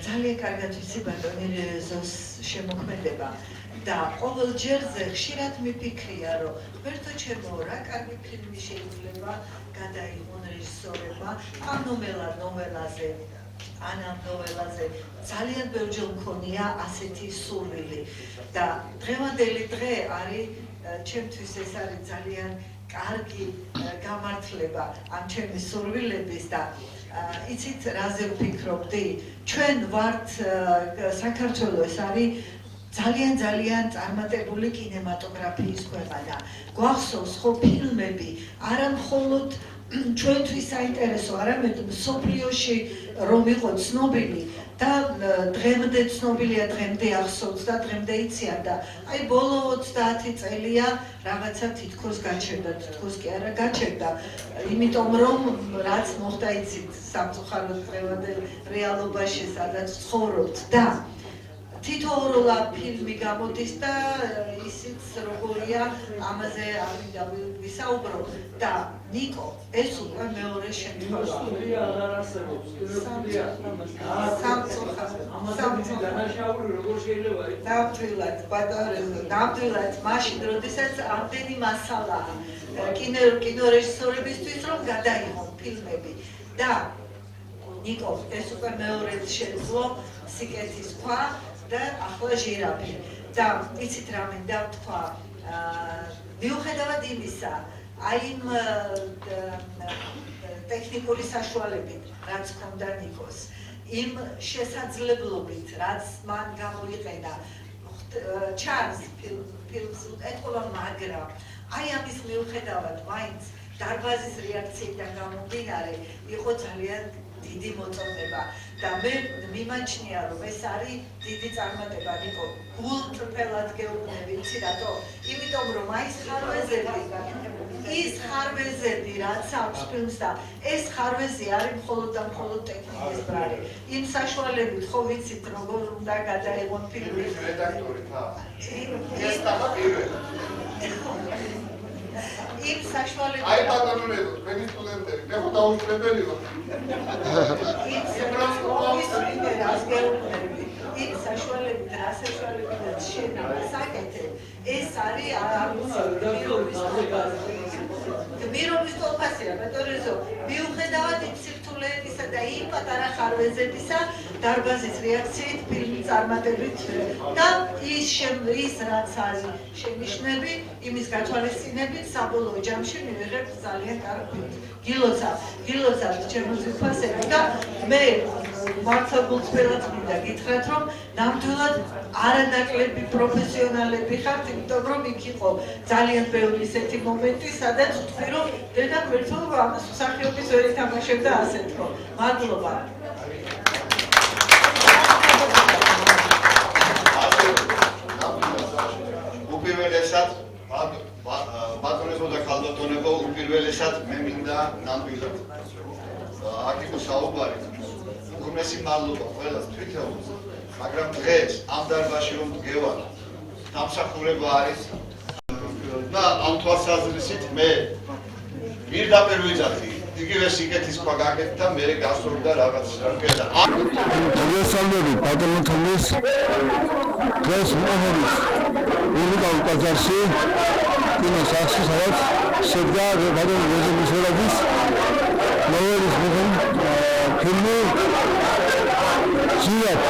ძალიან კარგად ვიცი ბატონი რეზოს შემოქმედება და ყოველ ჯერზე ხშირად მიფიქრია რომ ღმერთო ჩემო რა კარგი ფილმი შეიძლება გადაიღონ რეჟისორებმა ამ ნოველაზე ან ამ ნოველაზე ძალიან ბევრჯერ მქონია ასეთი სურვილი და დღევანდელი დღე არის ჩემთვის ეს არის ძალიან კარგი გამართლება ამ ჩემი სურვილების და იცით რაზე ვფიქრობდი? ჩვენ ვართ საქართველოს არის ძალიან წარმატებული კინემატოგრაფიის ქვეყანა. გვახსოვს ხო ფილმები არა მხოლოდ ჩვენთვის საინტერესო, არამედ მსოფლიოში რომ იყო ცნობილი და დღემდე ცნობილია, დღემდე ახსოვს და დღემდე იციან და აი ბოლო 30 წელია რაღაცა თითქოს გაჩერდა, თითქოს კი არა გაჩერდა, იმიტომ რომ რაც მოხდა იცით სამწუხაროდ დღევანდელ რეალობაში სადაც ცხოვრობთ და თითოეულა ფილმი გამოდის და ისიც როგორია ამაზე ვისაუბროთ და ნიკო ეს უკვე მეორე შემთხვევაა ნამდვილად მაშინ როდესაც ამდენი მასალაა კინორეჟისორებისთვის რომ გადაიღონ ფილმები და ნიკო ეს უკვე მეორე შეძლო სიკეთის ქვა და ახლა ჟირაფი და იცით რა მინდა ვთქვა მიუხედავად იმისა აი იმ ტექნიკური საშუალებით რაც ჰქონდა ნიკოს იმ შესაძლებლობით რაც მან გამოიყენა ჩანს ფილმს ეთქვა მაგრამ აი ამის მიუხედავად მაინც დარბაზის რეაქციიდან გამომდინარე იყო ძალიან დიდი მოწონება და მე მიმაჩნია რომ ეს არის დიდი წარმატება ნიკო გულწრფელად გეუბნები იცი რატო იმიტომ რომ აი ის ხარვეზები რაც აქვს ფილმს და ეს ხარვეზი არის მხოლოდ და მხოლოდ ტექნიკის ბრალი იმ საშუალებით ხო ვიცით როგორ უნდა გადაიღონ ფილმი რედაქტორი ხა ეს ტახტივე იმ საშუალებით აი ბატონო მე სტუდენტები მე ხო დაუსწრებელი ვარ იმ საშუალებით რა საშუალებით შენა საკეთე ეს არის გმირობის ტოლფასია ბატონო მიუხედავად იმ სირთულეებისა და იმ პატარა ხარვეზებისა დარბაზის რეაქციით ფილმი წარმატებით და ის რაც არის შენიშვნები იმის გათვალისწინებით საბოლოო ჯამში მივიღებთ ძალიან კარგ ფილმს გილოცავთ ჩემს უფასები და მე მართლა გულწრფელად მინდა გითხრათ რომ ნამდვილად არანაკლები პროფესიონალები ხართ იმიტომ რომ იქ იყო ძალიან ბევრი ისეთი მომენტი სადაც ვთქვი რომ დედა მერცობა ამას მსახიობის ვერ ითამაშებდა ასე თქო მადლობა უპირველესად ბატონებო და ქალბატონებო უპირველესად მე მინდა ნამდვილად აქ იყო საუბარი უღმესი მადლობა ყველას თვითონს მაგრამ დღეს ამ დარბაზში რომ დგევარ დამსახურება არის და ამ თვალსაზრისით მე პირდაპირ ვიძახი იგივე სიკეთის ქვა გაკეთდა და მე გასწორდა რაღაც რამკედა მოგესალმებით ბატონო თომის დღეს მოხდით უნიკალურ ბაზარში კინოსახლში სადაც შედგა ბატონო რეზერვის ნოველის ფილმი ჟიათ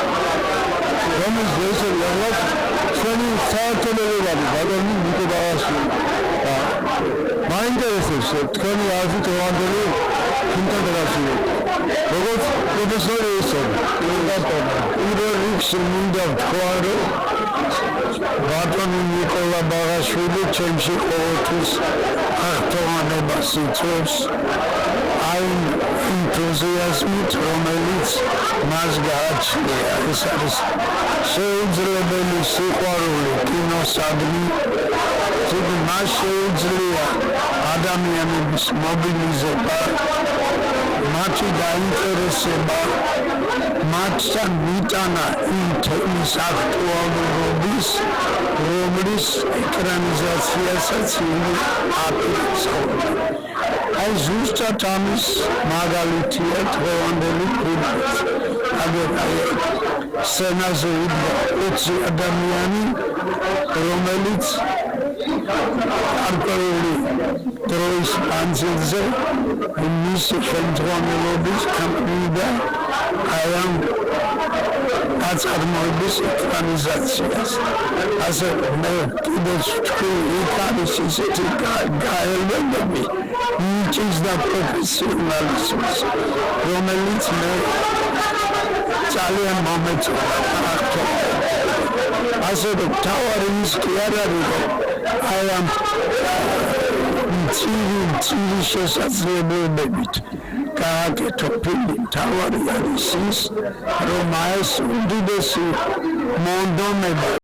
რომლის რეჟისორი ჩვენი საერთაშორისო ბატონი ნიკო ბაღაშვილი მაინტერესებს თქვენი აზრით რევანდელი ფილმთან დაკავშირებით როგორც პროფესორი ისე პირველ რიგში მინდა ვთქვა რომ ბატონი ნიკოლა ბაღაშვილი ჩემში ყოველთვის აღტოვანებას იწვევს აი ენთუზიაზმით რომელიც მას გააჩნია ეს არის შეუძლებელი სიყვარული კინოსადმი თუმცა მას შეუძლია ადამიანების მობილიზება მათი დაინტერესება მათთან მიტანა იმ თემის აქტუალურობის რომლის ეკრანიზაციასაც აპირებდა აი ზუსტად ამის მაგალითია დღევანდელი ფილმი სცენაზე იდგა 20 ადამიანი რომელიც არკოლული დროის პანძილზე მისი ხელმძღვანელობის ქმნიდა აი ამ ნაწარმოების ეკრანიზაციას. ასე მე კიდეც თქვი იქ არის ისეთი გაელვებები ნიჭის და პროფესიონალიზმის, რომელიც მე ძალიან მომეწონა ასე რომ თავარი ის კი არ არის რომ აი ამ მცირე შესაძლებლობებით გააკეთო ფილმი. თავარი არის ის რომ ეს უდიდესი მონდომება